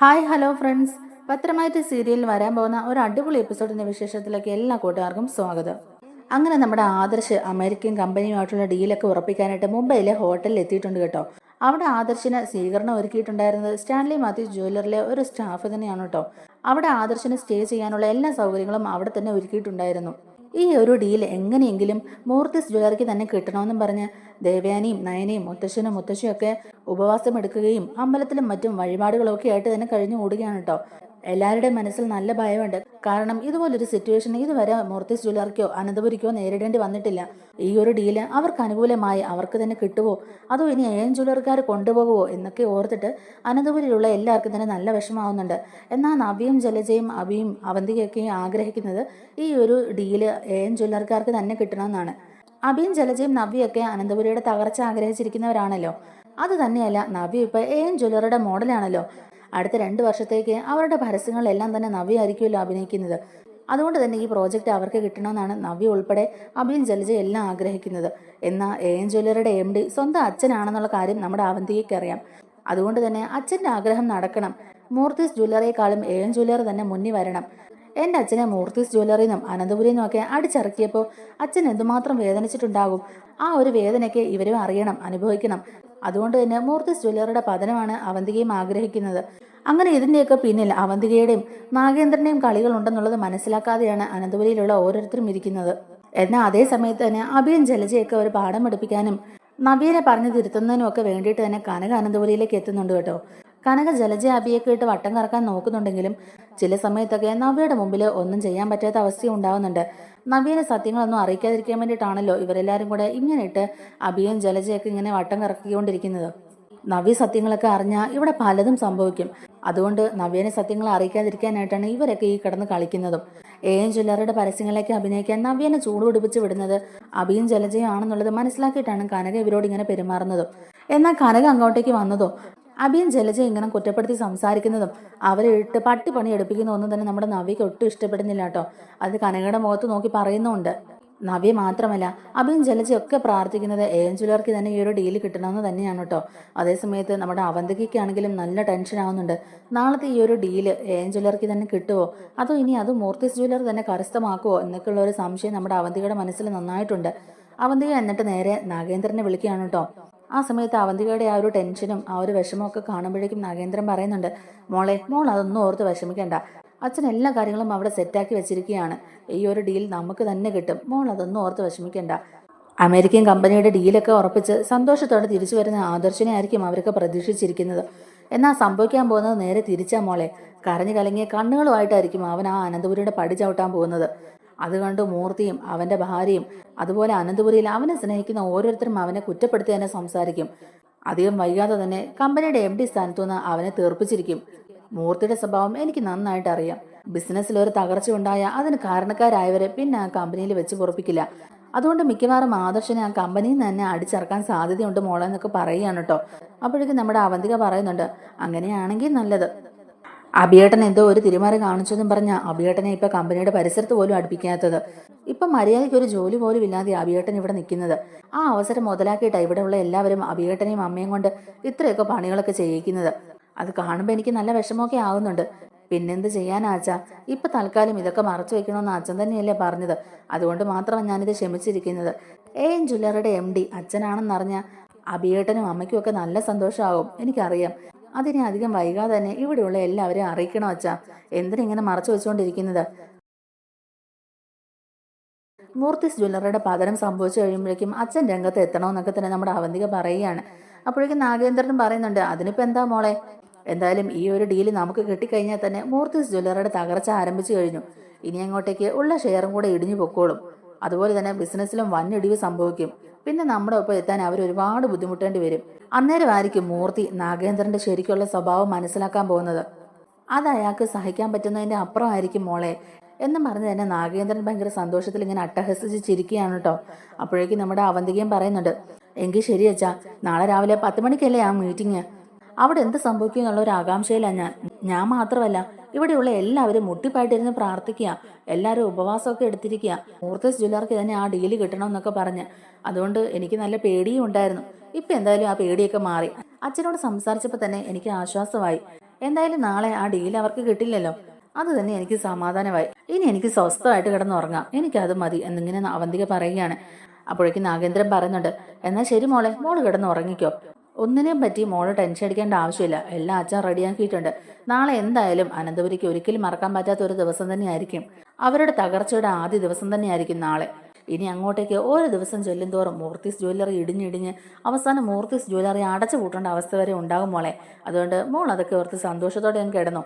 Hi hello friends, പത്രമായിട്ട് സീരിയലിൽ വരാൻ പോകുന്ന ഒരു അടിപൊളി എപ്പിസോഡിന്റെ വിശേഷത്തിലേക്ക് എല്ലാ കൂട്ടുകാർക്കും സ്വാഗതം. അങ്ങനെ നമ്മുടെ ആദർശ് അമേരിക്കൻ കമ്പനിയുമായിട്ടുള്ള ഡീലൊക്കെ ഉറപ്പിക്കാനായിട്ട് മുംബൈയിലെ ഹോട്ടലിൽ എത്തിയിട്ടുണ്ട് കേട്ടോ. അവിടെ ആദർശിന് സ്വീകരണം ഒരുക്കിയിട്ടുണ്ടായിരുന്നത് സ്റ്റാൻലി മാത്യു ജ്വല്ലറിലെ ഒരു സ്റ്റാഫ് തന്നെയാണ് കേട്ടോ. അവിടെ ആദർശിന് സ്റ്റേ ചെയ്യാനുള്ള എല്ലാ സൗകര്യങ്ങളും അവിടെ തന്നെ ഒരുക്കിയിട്ടുണ്ടായിരുന്നു. ഈ ഒരു ഡീൽ എങ്ങനെയെങ്കിലും മൂർത്തിസ് ജ്വല്ലറിക്ക് തന്നെ കിട്ടണമെന്നും പറഞ്ഞ് ദേവയാനിയും നയനയും മുത്തശ്ശനും മുത്തശ്ശിയും ഒക്കെ ഉപവാസം എടുക്കുകയും അമ്പലത്തിലും മറ്റും വഴിപാടുകളൊക്കെ ആയിട്ട് തന്നെ കഴിഞ്ഞു ഓടുകയാണ് കേട്ടോ. എല്ലാവരുടെയും മനസ്സിൽ നല്ല ഭയമുണ്ട്. കാരണം ഇതുപോലൊരു സിറ്റുവേഷൻ ഇതുവരെ മൂർത്തിസ് ജ്വല്ലറിക്കോ അനന്തപുരിക്കോ നേരിടേണ്ടി വന്നിട്ടില്ല. ഈ ഒരു ഡീല് അവർക്ക് അനുകൂലമായി അവർക്ക് തന്നെ കിട്ടുമോ, അതോ ഇനി ഏൻ ജ്വല്ലറിക്കാർ കൊണ്ടുപോകുമോ എന്നൊക്കെ ഓർത്തിട്ട് അനന്തപുരിയിലുള്ള എല്ലാവർക്കും തന്നെ നല്ല വിഷമാവുന്നുണ്ട്. എന്നാൽ നവ്യയും ജലജയും അഭിയും അവന്തികയൊക്കെയും ആഗ്രഹിക്കുന്നത് ഈ ഒരു ഡീല് ഏൻ ജ്വല്ലറിക്കാർക്ക് തന്നെ കിട്ടണമെന്നാണ്. അഭിയും ജലജയും നവ്യൊക്കെ അനന്തപുരിയുടെ തകർച്ച ആഗ്രഹിച്ചിരിക്കുന്നവരാണല്ലോ. അത് തന്നെയല്ല, നവ്യ ഇപ്പൊ ഏൻ ജ്വല്ലറിയുടെ മോഡലാണല്ലോ. അടുത്ത 2 വർഷത്തേക്ക് അവരുടെ പരസ്യങ്ങളെല്ലാം തന്നെ നവ്യ ആയിരിക്കുമല്ലോ അഭിനയിക്കുന്നത്. അതുകൊണ്ട് തന്നെ ഈ പ്രോജക്റ്റ് അവർക്ക് കിട്ടണമെന്നാണ് നവ്യ ഉൾപ്പെടെ അഭിയും ജലജ എല്ലാം ആഗ്രഹിക്കുന്നത്. എന്നാൽ ഏൻ ജ്വല്ലറിയുടെ MD സ്വന്തം അച്ഛനാണെന്നുള്ള കാര്യം നമ്മുടെ അവന്തികയ്ക്ക് അറിയാം. അതുകൊണ്ട് തന്നെ അച്ഛൻ്റെ ആഗ്രഹം നടക്കണം. മൂർത്തിസ് ജ്വല്ലറിയെക്കാളും ഏൻ ജ്വല്ലറി തന്നെ മുന്നിൽ വരണം. എൻ്റെ അച്ഛനെ മൂർത്തിസ് ജ്വല്ലറിയിൽ നിന്നും അനന്തപുരിയിൽ നിന്നൊക്കെ അടിച്ചിറക്കിയപ്പോൾ അച്ഛൻ എന്തുമാത്രം വേദനിച്ചിട്ടുണ്ടാകും. ആ ഒരു വേദനയ്ക്ക് ഇവരും അറിയണം, അനുഭവിക്കണം. അതുകൊണ്ട് തന്നെ മൂർത്തിസ് ജ്വല്ലറിയുടെ പതനമാണ് അവന്തികയും ആഗ്രഹിക്കുന്നത്. അങ്ങനെ ഇതിൻ്റെയൊക്കെ പിന്നിൽ അവന്തികയുടെയും നാഗേന്ദ്രൻ്റെയും കളികൾ ഉണ്ടെന്നുള്ളത് മനസ്സിലാക്കാതെയാണ് അനന്തപുരിയിലുള്ള ഓരോരുത്തരും ഇരിക്കുന്നത്. എന്നാൽ അതേ സമയത്ത് തന്നെ അഭിയും ജലജയൊക്കെ ഒരു പാഠം പഠിപ്പിക്കാനും നവ്യനെ പറഞ്ഞു തിരുത്തുന്നതിനും ഒക്കെ വേണ്ടിയിട്ട് തന്നെ കനക അനന്തപുരിയിലേക്ക് എത്തുന്നുണ്ട് കേട്ടോ. കനക ജലജ അഭിയൊക്കെ ഇട്ട് വട്ടം കറക്കാൻ നോക്കുന്നുണ്ടെങ്കിലും ചില സമയത്തൊക്കെ നവ്യയുടെ മുമ്പിൽ ഒന്നും ചെയ്യാൻ പറ്റാത്ത അവസ്ഥ ഉണ്ടാവുന്നുണ്ട്. നവ്യനെ സത്യങ്ങളൊന്നും അറിയിക്കാതിരിക്കാൻ വേണ്ടിയിട്ടാണല്ലോ ഇവരെല്ലാവരും കൂടെ ഇങ്ങനെ ഇട്ട് അഭിയും ജലജയൊക്കെ ഇങ്ങനെ വട്ടം കറക്കിക്കൊണ്ടിരിക്കുന്നത്. നവ്യ സത്യങ്ങളൊക്കെ അറിഞ്ഞാൽ ഇവിടെ പലതും സംഭവിക്കും. അതുകൊണ്ട് നവ്യനെ സത്യങ്ങൾ അറിയിക്കാതിരിക്കാനായിട്ടാണ് ഇവരൊക്കെ ഈ കിടന്ന് കളിക്കുന്നതും. ഏൻ ജ്വല്ലറിയുടെ പരസ്യങ്ങളിലേക്ക് അഭിനയിക്കാൻ നവ്യനെ ചൂടുപിടിപ്പിച്ച് വിടുന്നത് അഭിയും ജലജയും ആണെന്നുള്ളത് മനസ്സിലാക്കിയിട്ടാണ് കനക ഇവരോട് ഇങ്ങനെ പെരുമാറുന്നതും. എന്നാൽ കനക അങ്ങോട്ടേക്ക് വന്നതോ അഭിയും ജലജ ഇങ്ങനെ കുറ്റപ്പെടുത്തി സംസാരിക്കുന്നതും അവരെ ഇട്ട് പണി എടുപ്പിക്കുന്ന ഒന്നും തന്നെ നമ്മുടെ നവ്യക്ക് ഒട്ടും ഇഷ്ടപ്പെടുന്നില്ല കേട്ടോ. അത് കനകയുടെ മുഖത്ത് നോക്കി പറയുന്നുമുണ്ട്. നവ്യ മാത്രമല്ല, അഭിയും ജലജയൊക്കെ പ്രാർത്ഥിക്കുന്നത് ഏൻ ജ്വല്ലറിക്ക് തന്നെ ഈ ഒരു ഡീല് കിട്ടണമെന്ന് തന്നെയാണ് കേട്ടോ. അതേസമയത്ത് നമ്മുടെ അവന്തികയ്ക്കാണെങ്കിലും നല്ല ടെൻഷൻ ആവുന്നുണ്ട്. നാളത്തെ ഈ ഒരു ഡീല് ഏൻ ജ്വല്ലറിക്ക് തന്നെ കിട്ടുമോ, അതോ ഇനി അത് മൂർത്തിസ് ജ്വല്ലറി തന്നെ കരസ്ഥമാക്കുമോ എന്നൊക്കെയുള്ള ഒരു സംശയം നമ്മുടെ അവന്തികയുടെ മനസ്സിൽ നന്നായിട്ടുണ്ട്. അവന്തിക എന്നിട്ട് നേരെ നാഗേന്ദ്രനെ വിളിക്കുകയാണ് കേട്ടോ. ആ സമയത്ത് അവന്തികയുടെ ആ ഒരു ടെൻഷനും ആ ഒരു വിഷമമൊക്കെ കാണുമ്പോഴേക്കും നാഗേന്ദ്രൻ പറയുന്നുണ്ട്, മോൾ അതൊന്നും ഓർത്ത് വിഷമിക്കേണ്ട. അച്ഛൻ എല്ലാ കാര്യങ്ങളും അവിടെ സെറ്റാക്കി വെച്ചിരിക്കുകയാണ്. ഈ ഒരു ഡീൽ നമുക്ക് തന്നെ കിട്ടും. മോൾ അതൊന്നും ഓർത്ത് വിഷമിക്കേണ്ട. അമേരിക്കൻ കമ്പനിയുടെ ഡീലൊക്കെ ഉറപ്പിച്ച് സന്തോഷത്തോടെ തിരിച്ചു വരുന്ന ആദർശനെ ആയിരിക്കും അവരൊക്കെ പ്രതീക്ഷിച്ചിരിക്കുന്നത്. എന്നാൽ സംഭവിക്കാൻ പോകുന്നത് നേരെ തിരിച്ചാ മോളെ. കരഞ്ഞു കലങ്ങിയ കണ്ണുകളുമായിട്ടായിരിക്കും അവൻ ആ അനന്തപുരിയുടെ പടി ചവിട്ടാൻ പോകുന്നത്. അത് കണ്ട് മൂർത്തിയും അവന്റെ ഭാര്യയും അതുപോലെ അനന്തപുരിയിൽ അവനെ സ്നേഹിക്കുന്ന ഓരോരുത്തരും അവനെ കുറ്റപ്പെടുത്തി തന്നെ സംസാരിക്കും. അധികം വൈകാതെ തന്നെ കമ്പനിയുടെ MD സ്ഥാനത്തുനിന്ന് അവനെ തീർപ്പിച്ചിരിക്കും. മൂർത്തിയുടെ സ്വഭാവം എനിക്ക് നന്നായിട്ട് അറിയാം. ബിസിനസ്സിൽ ഒരു തകർച്ച ഉണ്ടായാൽ അതിന് കാരണക്കാരായവരെ പിന്നെ ആ കമ്പനിയിൽ വെച്ച് പൊറപ്പിക്കില്ല. അതുകൊണ്ട് മിക്കവാറും ആദർശനെ ആ കമ്പനിയിൽ നിന്ന് തന്നെ അടിച്ചിറക്കാൻ സാധ്യതയുണ്ട് മോളെ എന്നൊക്കെ പറയുകയാണ് കേട്ടോ. അപ്പോഴേക്കും നമ്മുടെ അവന്തിക പറയുന്നുണ്ട്, അങ്ങനെയാണെങ്കിൽ നല്ലത്. അഭിയേട്ടൻ എന്തോ ഒരു തിരുമാറി കാണിച്ചെന്നും പറഞ്ഞ അഭിയേട്ടനെ ഇപ്പൊ കമ്പനിയുടെ പരിസരത്ത് പോലും അടുപ്പിക്കാത്തത്. ഇപ്പൊ മര്യാദയ്ക്ക് ഒരു ജോലി പോലും ഇല്ലാതെ അഭിയേട്ടൻ ഇവിടെ നിൽക്കുന്നത്. ആ അവസരം മുതലാക്കിയിട്ടാണ് ഇവിടെ ഉള്ള എല്ലാവരും അഭിയേട്ടനെയും അമ്മയും കൊണ്ട് ഇത്രയൊക്കെ പണികളൊക്കെ ചെയ്യിക്കുന്നത്. അത് കാണുമ്പോൾ എനിക്ക് നല്ല വിഷമമൊക്കെ ആവുന്നുണ്ട്. പിന്നെന്ത് ചെയ്യാനാച്ചാ, ഇപ്പൊ തൽക്കാലം ഇതൊക്കെ മറച്ചു വെക്കണമെന്ന് അച്ഛൻ തന്നെയല്ലേ പറഞ്ഞത്. അതുകൊണ്ട് മാത്രമാണ് ഞാനിത് ക്ഷമിച്ചിരിക്കുന്നത്. ഏൻ ജ്വല്ലറിയുടെ MD അച്ഛനാണെന്നറിഞ്ഞ അഭിയേട്ടനും അമ്മയ്ക്കും ഒക്കെ നല്ല സന്തോഷമാവും, എനിക്കറിയാം. അതിനെ അധികം വൈകാതെ തന്നെ ഇവിടെയുള്ള എല്ലാവരെയും അറിയിക്കണം അച്ഛാ. എന്തിനിങ്ങനെ മറച്ചു വെച്ചുകൊണ്ടിരിക്കുന്നത്? മൂർത്തിസ് ജ്വല്ലറിയുടെ പതനം സംഭവിച്ചു കഴിയുമ്പോഴേക്കും അച്ഛൻ രംഗത്ത് എത്തണമെന്നൊക്കെ തന്നെ നമ്മുടെ അവന്തിക പറയുകയാണ്. അപ്പോഴേക്കും നാഗേന്ദ്രനും പറയുന്നുണ്ട്, അതിനിപ്പോൾ എന്താ മോളെ, എന്തായാലും ഈ ഒരു ഡീല് നമുക്ക് കിട്ടിക്കഴിഞ്ഞാൽ തന്നെ മൂർത്തിസ് ജ്വല്ലറിയുടെ തകർച്ച ആരംഭിച്ചു കഴിഞ്ഞു. ഇനി അങ്ങോട്ടേക്ക് ഉള്ള ഷെയറും കൂടെ ഇടിഞ്ഞു പൊക്കോളും. അതുപോലെ തന്നെ ബിസിനസ്സിലും വൻ ഇടിവ് സംഭവിക്കും. പിന്നെ നമ്മുടെ ഒപ്പം എത്താൻ അവർ ഒരുപാട് ബുദ്ധിമുട്ടേണ്ടി വരും. അന്നേരമായിരിക്കും മൂർത്തി നാഗേന്ദ്രന്റെ ശരിക്കുള്ള സ്വഭാവം മനസ്സിലാക്കാൻ പോകുന്നത്. അത് അയാൾക്ക് സഹിക്കാൻ പറ്റുന്നതിന്റെ അപ്പുറമായിരിക്കും മോളെ എന്നും പറഞ്ഞ് തന്നെ നാഗേന്ദ്രൻ ഭയങ്കര സന്തോഷത്തിൽ ഇങ്ങനെ അട്ടഹസിച്ച് ചിരിക്കുകയാണ് കേട്ടോ. അപ്പോഴേക്കും നമ്മുടെ അവന്തികയും പറയുന്നുണ്ട്, എങ്കിൽ ശരി അച്ഛാ, നാളെ രാവിലെ 10 മണിക്കല്ലേ ആ മീറ്റിംഗ്. അവിടെ എന്ത് സംഭവിക്കും എന്നുള്ള ഒരു ആകാംക്ഷയിലാണ് ഞാൻ മാത്രമല്ല ഇവിടെയുള്ള എല്ലാവരും മുട്ടിപ്പായിട്ടിരുന്ന് പ്രാർത്ഥിക്കുക. എല്ലാവരും ഉപവാസമൊക്കെ എടുത്തിരിക്കുക, മൂർത്തിസ് ജ്വല്ലറിക്ക് തന്നെ ആ ഡീല് കിട്ടണമെന്നൊക്കെ പറഞ്ഞ്. അതുകൊണ്ട് എനിക്ക് നല്ല പേടിയും ഉണ്ടായിരുന്നു. ഇപ്പം എന്തായാലും ആ പേടിയൊക്കെ മാറി. അച്ഛനോട് സംസാരിച്ചപ്പോൾ തന്നെ എനിക്ക് ആശ്വാസമായി. എന്തായാലും നാളെ ആ ഡീൽ അവർക്ക് കിട്ടില്ലല്ലോ, അത് തന്നെ എനിക്ക് സമാധാനമായി. ഇനി എനിക്ക് സ്വസ്ഥമായിട്ട് കിടന്നുറങ്ങാം, എനിക്കത് മതി എന്നിങ്ങനെ അവന്തിക പറയുകയാണ്. അപ്പോഴേക്കും നാഗേന്ദ്രൻ പറയുന്നുണ്ട്, എന്നാൽ ശരി മോളെ, മോള് കിടന്ന് ഉറങ്ങിക്കോ. ഒന്നിനെയും പറ്റി മോള് ടെൻഷൻ അടിക്കേണ്ട ആവശ്യമില്ല, എല്ലാം അച്ഛൻ റെഡിയാക്കിയിട്ടുണ്ട്. നാളെ എന്തായാലും അനന്തപുരിക്ക് ഒരിക്കലും മറക്കാൻ പറ്റാത്ത ഒരു ദിവസം തന്നെയായിരിക്കും. അവരുടെ തകർച്ചയുടെ ആദ്യ ദിവസം തന്നെയായിരിക്കും നാളെ. ഇനി അങ്ങോട്ടേക്ക് ഓരോ ദിവസം ചെല്ലും തോറും മൂർത്തീസ് ജ്വല്ലറി ഇടിഞ്ഞിടിഞ്ഞ് അവസാനം മൂർത്തീസ് ജ്വല്ലറി അടച്ചു പൂട്ടേണ്ട അവസ്ഥ വരെ ഉണ്ടാകും മോളെ. അതുകൊണ്ട് മോൾ അതൊക്കെ ഓർത്ത് സന്തോഷത്തോടെ ഞാൻ കിടന്നു.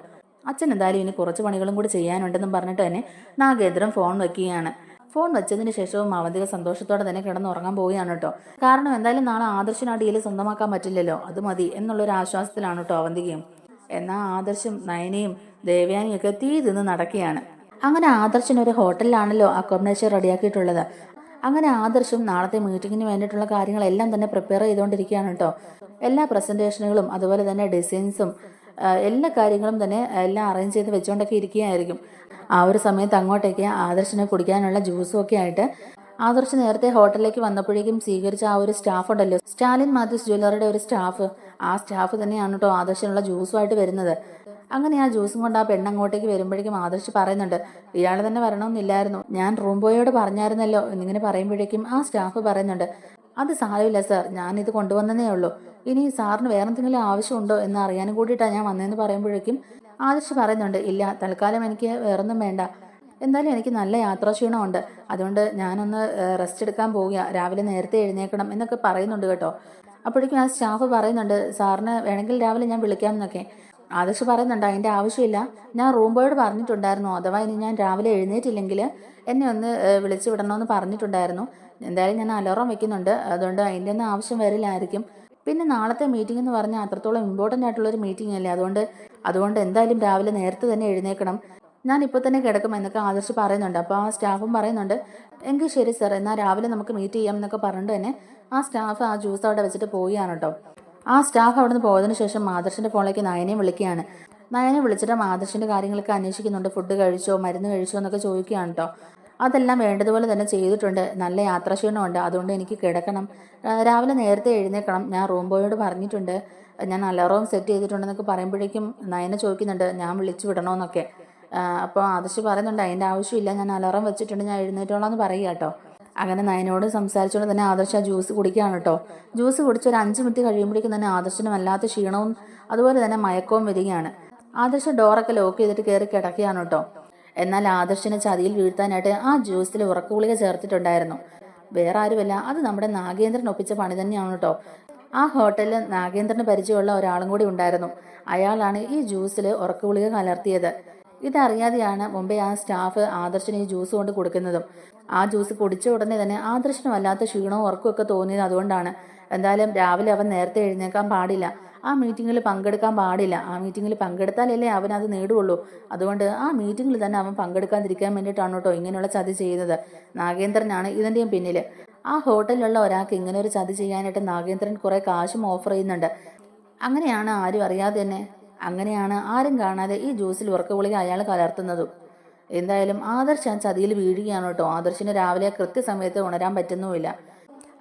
അച്ഛൻ എന്തായാലും ഇനി കുറച്ച് പണികളും കൂടി ചെയ്യാനുണ്ടെന്നും പറഞ്ഞിട്ട് തന്നെ നാഗേന്ദ്രൻ ഫോൺ വെക്കുകയാണ്. ഫോൺ വെച്ചതിന് ശേഷവും അവന്തിക സന്തോഷത്തോടെ തന്നെ കിടന്നുറങ്ങാൻ പോവുകയാണ് കേട്ടോ. കാരണം എന്തായാലും നാളെ ആദർശിന് ആ ഡീല് സ്വന്തമാക്കാൻ പറ്റില്ലല്ലോ, അത് മതി എന്നുള്ളൊരു ആശ്വാസത്തിലാണ് കേട്ടോ അവന്തികയും. എന്നാൽ ആദർശും നയനയും ദേവയാനിയും ഒക്കെ തീ തിന്ന് നടക്കുകയാണ്. അങ്ങനെ ആദർശിന് ഒരു ഹോട്ടലിലാണല്ലോ അക്കോമഡേഷൻ റെഡിയാക്കിയിട്ടുള്ളത്. അങ്ങനെ ആദർശും നാളത്തെ മീറ്റിങ്ങിന് വേണ്ടിയിട്ടുള്ള കാര്യങ്ങളെല്ലാം തന്നെ പ്രിപ്പയർ ചെയ്തുകൊണ്ടിരിക്കുകയാണ് കേട്ടോ. എല്ലാ പ്രസന്റേഷനുകളും അതുപോലെ തന്നെ ഡിസൈൻസും എല്ലാ കാര്യങ്ങളും തന്നെ എല്ലാം അറേഞ്ച് ചെയ്ത് വെച്ചുകൊണ്ടൊക്കെ ഇരിക്കുകയായിരിക്കും. ആ ഒരു സമയത്ത് അങ്ങോട്ടേക്ക് ആദർശിനെ കുടിക്കാനുള്ള ജ്യൂസും ഒക്കെ ആയിട്ട് ആദർശ് നേരത്തെ ഹോട്ടലിലേക്ക് വന്നപ്പോഴേക്കും സ്വീകരിച്ച ആ ഒരു സ്റ്റാഫ് ഉണ്ടല്ലോ, സ്റ്റാലിൻ മാത്യൂസ് ജ്വല്ലറിയുടെ ഒരു സ്റ്റാഫ്, ആ സ്റ്റാഫ് തന്നെയാണ് കേട്ടോ ആദർശിനുള്ള ജ്യൂസുമായിട്ട് വരുന്നത്. അങ്ങനെ ആ ജ്യൂസും കൊണ്ട് ആ പെണ്ണങ്ങോട്ടേക്ക് വരുമ്പോഴേക്കും ആദർശ് പറയുന്നുണ്ട്, ഇയാൾ തന്നെ വരണമെന്നില്ലായിരുന്നു, ഞാൻ റൂം ബോയോട് പറഞ്ഞായിരുന്നല്ലോ എന്നിങ്ങനെ പറയുമ്പോഴേക്കും ആ സ്റ്റാഫ് പറയുന്നുണ്ട്, അത് സാരമില്ല സാർ, ഞാനിത് കൊണ്ടുവന്നതേ ഉള്ളൂ, ഇനി സാറിന് വേറെ എന്തെങ്കിലും ആവശ്യമുണ്ടോ എന്ന് അറിയാനും കൂടിയിട്ടാണ് ഞാൻ വന്നതെന്ന് പറയുമ്പോഴേക്കും ആദർശ് പറയുന്നുണ്ട്, ഇല്ല തൽക്കാലം എനിക്ക് വേറൊന്നും വേണ്ട, എന്തായാലും എനിക്ക് നല്ല യാത്രാക്ഷീണമുണ്ട്, അതുകൊണ്ട് ഞാനൊന്ന് റെസ്റ്റ് എടുക്കാൻ പോവുക, രാവിലെ നേരത്തെ എഴുന്നേക്കണം എന്നൊക്കെ പറയുന്നുണ്ട് കേട്ടോ. അപ്പോഴേക്കും ആ സ്റ്റാഫ് പറയുന്നുണ്ട്, സാറിന് വേണമെങ്കിൽ രാവിലെ ഞാൻ വിളിക്കാം എന്നൊക്കെ. ആദർശ് പറയുന്നുണ്ട്, അതിൻ്റെ ആവശ്യമില്ല, ഞാൻ റൂം ബോയോട് പറഞ്ഞിട്ടുണ്ടായിരുന്നു, അഥവാ ഇനി ഞാൻ രാവിലെ എഴുന്നേറ്റില്ലെങ്കിൽ എന്നെ ഒന്ന് വിളിച്ചു വിടണമെന്ന് പറഞ്ഞിട്ടുണ്ടായിരുന്നു. എന്തായാലും ഞാൻ അലാറം വെക്കുന്നുണ്ട്, അതുകൊണ്ട് അതിൻ്റെ ഒന്നും ആവശ്യം വരില്ലായിരിക്കും. പിന്നെ നാളത്തെ മീറ്റിംഗ് എന്ന് പറഞ്ഞാൽ അത്രത്തോളം ഇമ്പോർട്ടൻ്റ് ആയിട്ടുള്ളൊരു മീറ്റിംഗ് അല്ലേ, അതുകൊണ്ട് എന്തായാലും രാവിലെ നേരത്തെ തന്നെ എഴുന്നേക്കണം, ഞാൻ ഇപ്പോൾ തന്നെ കിടക്കും എന്നൊക്കെ ആദർശ് പറയുന്നുണ്ട്. അപ്പോൾ ആ സ്റ്റാഫും പറയുന്നുണ്ട്, എങ്കിൽ ശരി സാർ, എന്നാൽ രാവിലെ നമുക്ക് മീറ്റ് ചെയ്യാം എന്നൊക്കെ പറഞ്ഞിട്ട് തന്നെ ആ സ്റ്റാഫ് ആ ജ്യൂസ് അവിടെ വെച്ചിട്ട് പോവുകയാണ് കേട്ടോ. ആ സ്റ്റാഫ് അവിടെ നിന്ന് പോയതിനു ശേഷം ആദർശിൻ്റെ ഫോണിലേക്ക് നയനെ വിളിക്കുകയാണ്. നയനെ വിളിച്ചിട്ട് ആദർശിൻ്റെ കാര്യങ്ങളൊക്കെ അന്വേഷിക്കുന്നുണ്ട്, ഫുഡ് കഴിച്ചോ മരുന്ന് കഴിച്ചോ എന്നൊക്കെ ചോദിക്കുകയാണ് കേട്ടോ. അതെല്ലാം വേണ്ടതുപോലെ തന്നെ ചെയ്തിട്ടുണ്ട്, നല്ല യാത്രാക്ഷീണമുണ്ട്, അതുകൊണ്ട് എനിക്ക് കിടക്കണം, രാവിലെ നേരത്തെ എഴുന്നേക്കണം, ഞാൻ റൂം ബോയോട് പറഞ്ഞിട്ടുണ്ട്, ഞാൻ അലാറവും സെറ്റ് ചെയ്തിട്ടുണ്ടെന്നൊക്കെ പറയുമ്പോഴേക്കും നയനെ ചോദിക്കുന്നുണ്ട്, ഞാൻ വിളിച്ചു വിടണമെന്നൊക്കെ. അപ്പോൾ ആദർശ് പറയുന്നുണ്ട്, അതിൻ്റെ ആവശ്യമില്ല, ഞാൻ അലാറം വെച്ചിട്ടുണ്ട്, ഞാൻ എഴുന്നേറ്റോളാം എന്ന് പറയുക കേട്ടോ. അങ്ങനെ നയനോട് സംസാരിച്ചുകൊണ്ട് തന്നെ ആദർശ് ആ ജ്യൂസ് കുടിക്കുകയാണ് കേട്ടോ. ജ്യൂസ് കുടിച്ച് ഒരു 5 മിനിറ്റ് കഴിയുമ്പോഴേക്കും തന്നെ ആദർശിന് വല്ലാത്ത ക്ഷീണവും അതുപോലെ തന്നെ മയക്കവും വരികയാണ്. ആദർശ് ഡോറൊക്കെ ലോക്ക് ചെയ്തിട്ട് കയറി കിടക്കുകയാണ് കേട്ടോ. എന്നാൽ ആദർശിനെ ചതിയിൽ വീഴ്ത്താനായിട്ട് ആ ജ്യൂസിൽ ഉറക്കഗുളിക ചേർത്തിട്ടുണ്ടായിരുന്നു. വേറെ ആരുമല്ല, അത് നമ്മുടെ നാഗേന്ദ്രൻ ഒപ്പിച്ച പണി തന്നെയാണ് കേട്ടോ. ആ ഹോട്ടലിൽ നാഗേന്ദ്രന് പരിചയമുള്ള ഒരാളും കൂടി ഉണ്ടായിരുന്നു, അയാളാണ് ഈ ജ്യൂസിൽ ഉറക്കഗുളിക കലർത്തിയത്. ഇതറിയാതെയാണ് മുമ്പേ ആ സ്റ്റാഫ് ആദർശിന് ഈ ജ്യൂസ് കൊണ്ട് കൊടുക്കുന്നതും. ആ ജ്യൂസ് കുടിച്ച ഉടനെ തന്നെ ആദർശിന് വല്ലാത്ത ക്ഷീണവും ഉറക്കമൊക്കെ തോന്നിയത് അതുകൊണ്ടാണ്. എന്തായാലും രാവിലെ അവൻ നേരത്തെ എഴുന്നേക്കാൻ പാടില്ല, ആ മീറ്റിങ്ങിൽ പങ്കെടുക്കാൻ പാടില്ല, ആ മീറ്റിങ്ങിൽ പങ്കെടുത്താലല്ലേ അവനത് നേടുകയുള്ളൂ. അതുകൊണ്ട് ആ മീറ്റിങ്ങിൽ തന്നെ അവൻ പങ്കെടുക്കാതിരിക്കാൻ വേണ്ടിയിട്ടാണ് കേട്ടോ ഇങ്ങനെയുള്ള ചതി ചെയ്യുന്നത്. നാഗേന്ദ്രനാണ് ഇതിൻ്റെയും പിന്നിൽ. ആ ഹോട്ടലിലുള്ള ഒരാൾക്ക് ഇങ്ങനെ ഒരു ചതി ചെയ്യാനായിട്ട് നാഗേന്ദ്രൻ കുറേ കാശും ഓഫർ ചെയ്യുന്നുണ്ട്. അങ്ങനെയാണ് ആരും അറിയാതെ തന്നെ, അങ്ങനെയാണ് ആരും കാണാതെ ഈ ജ്യൂസിൽ ഉറക്കഗുളിക അയാൾ കലർത്തുന്നതും. എന്തായാലും ആദർശ് ആ ചതിയിൽ വീഴുകയാണ് കേട്ടോ. ആദർശിന് രാവിലെ കൃത്യസമയത്ത് ഉണരാൻ പറ്റുന്നുമില്ല.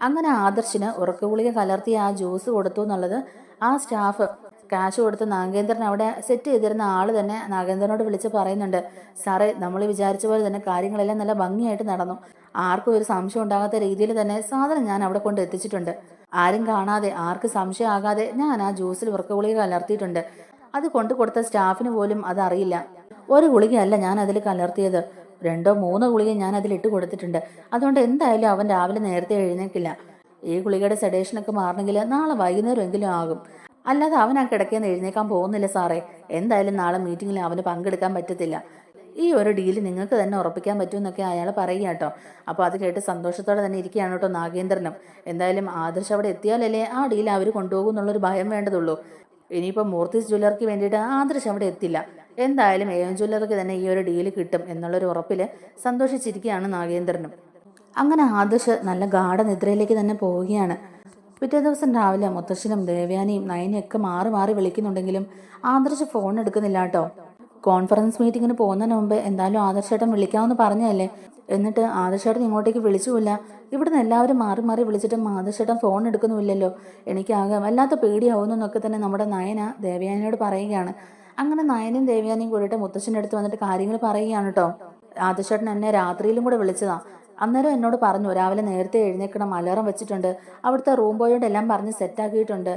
അങ്ങനെ ആദർശിന് ഉറക്കഗുളിക കലർത്തിയ ആ ജ്യൂസ് കൊടുത്തു എന്നുള്ളത് ആ സ്റ്റാഫ് ക്യാഷ് കൊടുത്ത് നാഗേന്ദ്രൻ അവിടെ സെറ്റ് ചെയ്തിരുന്ന ആൾ തന്നെ നാഗേന്ദ്രനോട് വിളിച്ച് പറയുന്നുണ്ട്, സാറേ, നമ്മൾ വിചാരിച്ച പോലെ തന്നെ കാര്യങ്ങളെല്ലാം നല്ല ഭംഗിയായിട്ട് നടന്നു, ആർക്കും ഒരു സംശയം ഉണ്ടാകാത്ത രീതിയിൽ തന്നെ സാധനം ഞാൻ അവിടെ കൊണ്ട് എത്തിച്ചിട്ടുണ്ട്, ആരും കാണാതെ ആർക്കും സംശയമാകാതെ ഞാൻ ആ ജ്യൂസിൽ ഉറക്കഗുളിക കലർത്തിയിട്ടുണ്ട്, അത് കൊണ്ടു കൊടുത്ത സ്റ്റാഫിന് പോലും അതറിയില്ല. ഒരു ഗുളികയല്ല ഞാൻ അതിൽ കലർത്തിയത്, 2-3 ഗുളിക ഞാൻ അതിൽ ഇട്ട് കൊടുത്തിട്ടുണ്ട്. അതുകൊണ്ട് എന്തായാലും അവൻ രാവിലെ നേരത്തെ എഴുന്നേക്കില്ല. ഈ ഗുളികയുടെ സെഡേഷനൊക്കെ മാറണമെങ്കിൽ നാളെ വൈകുന്നേരം എങ്കിലും ആകും, അല്ലാതെ അവൻ ആ കിടക്കേന്ന് എഴുന്നേക്കാൻ പോകുന്നില്ല സാറേ. എന്തായാലും നാളെ മീറ്റിങ്ങിൽ അവന് പങ്കെടുക്കാൻ പറ്റത്തില്ല, ഈ ഒരു ഡീല് നിങ്ങൾക്ക് തന്നെ ഉറപ്പിക്കാൻ പറ്റുമെന്നൊക്കെ അയാൾ പറയുക കേട്ടോ. അപ്പോൾ അത് കേട്ട് സന്തോഷത്തോടെ തന്നെ ഇരിക്കുകയാണ് കേട്ടോ നാഗേന്ദ്രനും. എന്തായാലും ആദർശ് അവിടെ എത്തിയാലല്ലേ ആ ഡീൽ അവർ കൊണ്ടുപോകും എന്നുള്ളൊരു ഭയം വേണ്ടതുള്ളൂ. ഇനിയിപ്പോൾ മൂർത്തീസ് ജ്വല്ലറിക്ക് വേണ്ടിയിട്ട് ആദർശ് അവിടെ എത്തില്ല, എന്തായാലും AM ജ്വല്ലറിക്ക് തന്നെ ഈ ഒരു ഡീല് കിട്ടും എന്നുള്ളൊരു ഉറപ്പിൽ സന്തോഷിച്ചിരിക്കുകയാണ് നാഗേന്ദ്രനും. അങ്ങനെ ആദർശ് നല്ല ഗാഠനിദ്രയിലേക്ക് തന്നെ പോവുകയാണ്. പിറ്റേ ദിവസം രാവിലെ മുത്തശ്ശനും ദേവയാനിയും നയനയൊക്കെ മാറി മാറി വിളിക്കുന്നുണ്ടെങ്കിലും ആദർശ് ഫോൺ എടുക്കുന്നില്ല കേട്ടോ. കോൺഫറൻസ് മീറ്റിങ്ങിന് പോകുന്നതിന് മുമ്പ് എന്തായാലും ആദർശേട്ടൻ വിളിക്കാമെന്ന് പറഞ്ഞതല്ലേ, എന്നിട്ട് ആദർശേട്ടൻ ഇങ്ങോട്ടേക്ക് വിളിച്ചുമില്ല. ഇവിടുന്ന് എല്ലാവരും മാറി മാറി വിളിച്ചിട്ടും ആദർശേട്ടൻ ഫോൺ എടുക്കുന്നുമില്ലല്ലോ, എനിക്കാകെ വല്ലാത്ത പേടിയാവുന്നു എന്നൊക്കെ തന്നെ നമ്മുടെ നയന ദേവയാനിയോട് പറയുകയാണ്. അങ്ങനെ നയനും ദേവ്യാനിയും കൂടിയിട്ട് മുത്തശ്ശൻ്റെ അടുത്ത് വന്നിട്ട് കാര്യങ്ങൾ പറയുകയാണ് കേട്ടോ. ആദർശേട്ടൻ എന്നെ രാത്രിയിലും കൂടെ വിളിച്ചതാ. അന്നേരം എന്നോട് പറഞ്ഞു രാവിലെ നേരത്തെ എഴുന്നേക്കണം, അലാറം വെച്ചിട്ടുണ്ട്, അവിടുത്തെ റൂം ബോയോട് എല്ലാം പറഞ്ഞ് സെറ്റാക്കിയിട്ടുണ്ട്.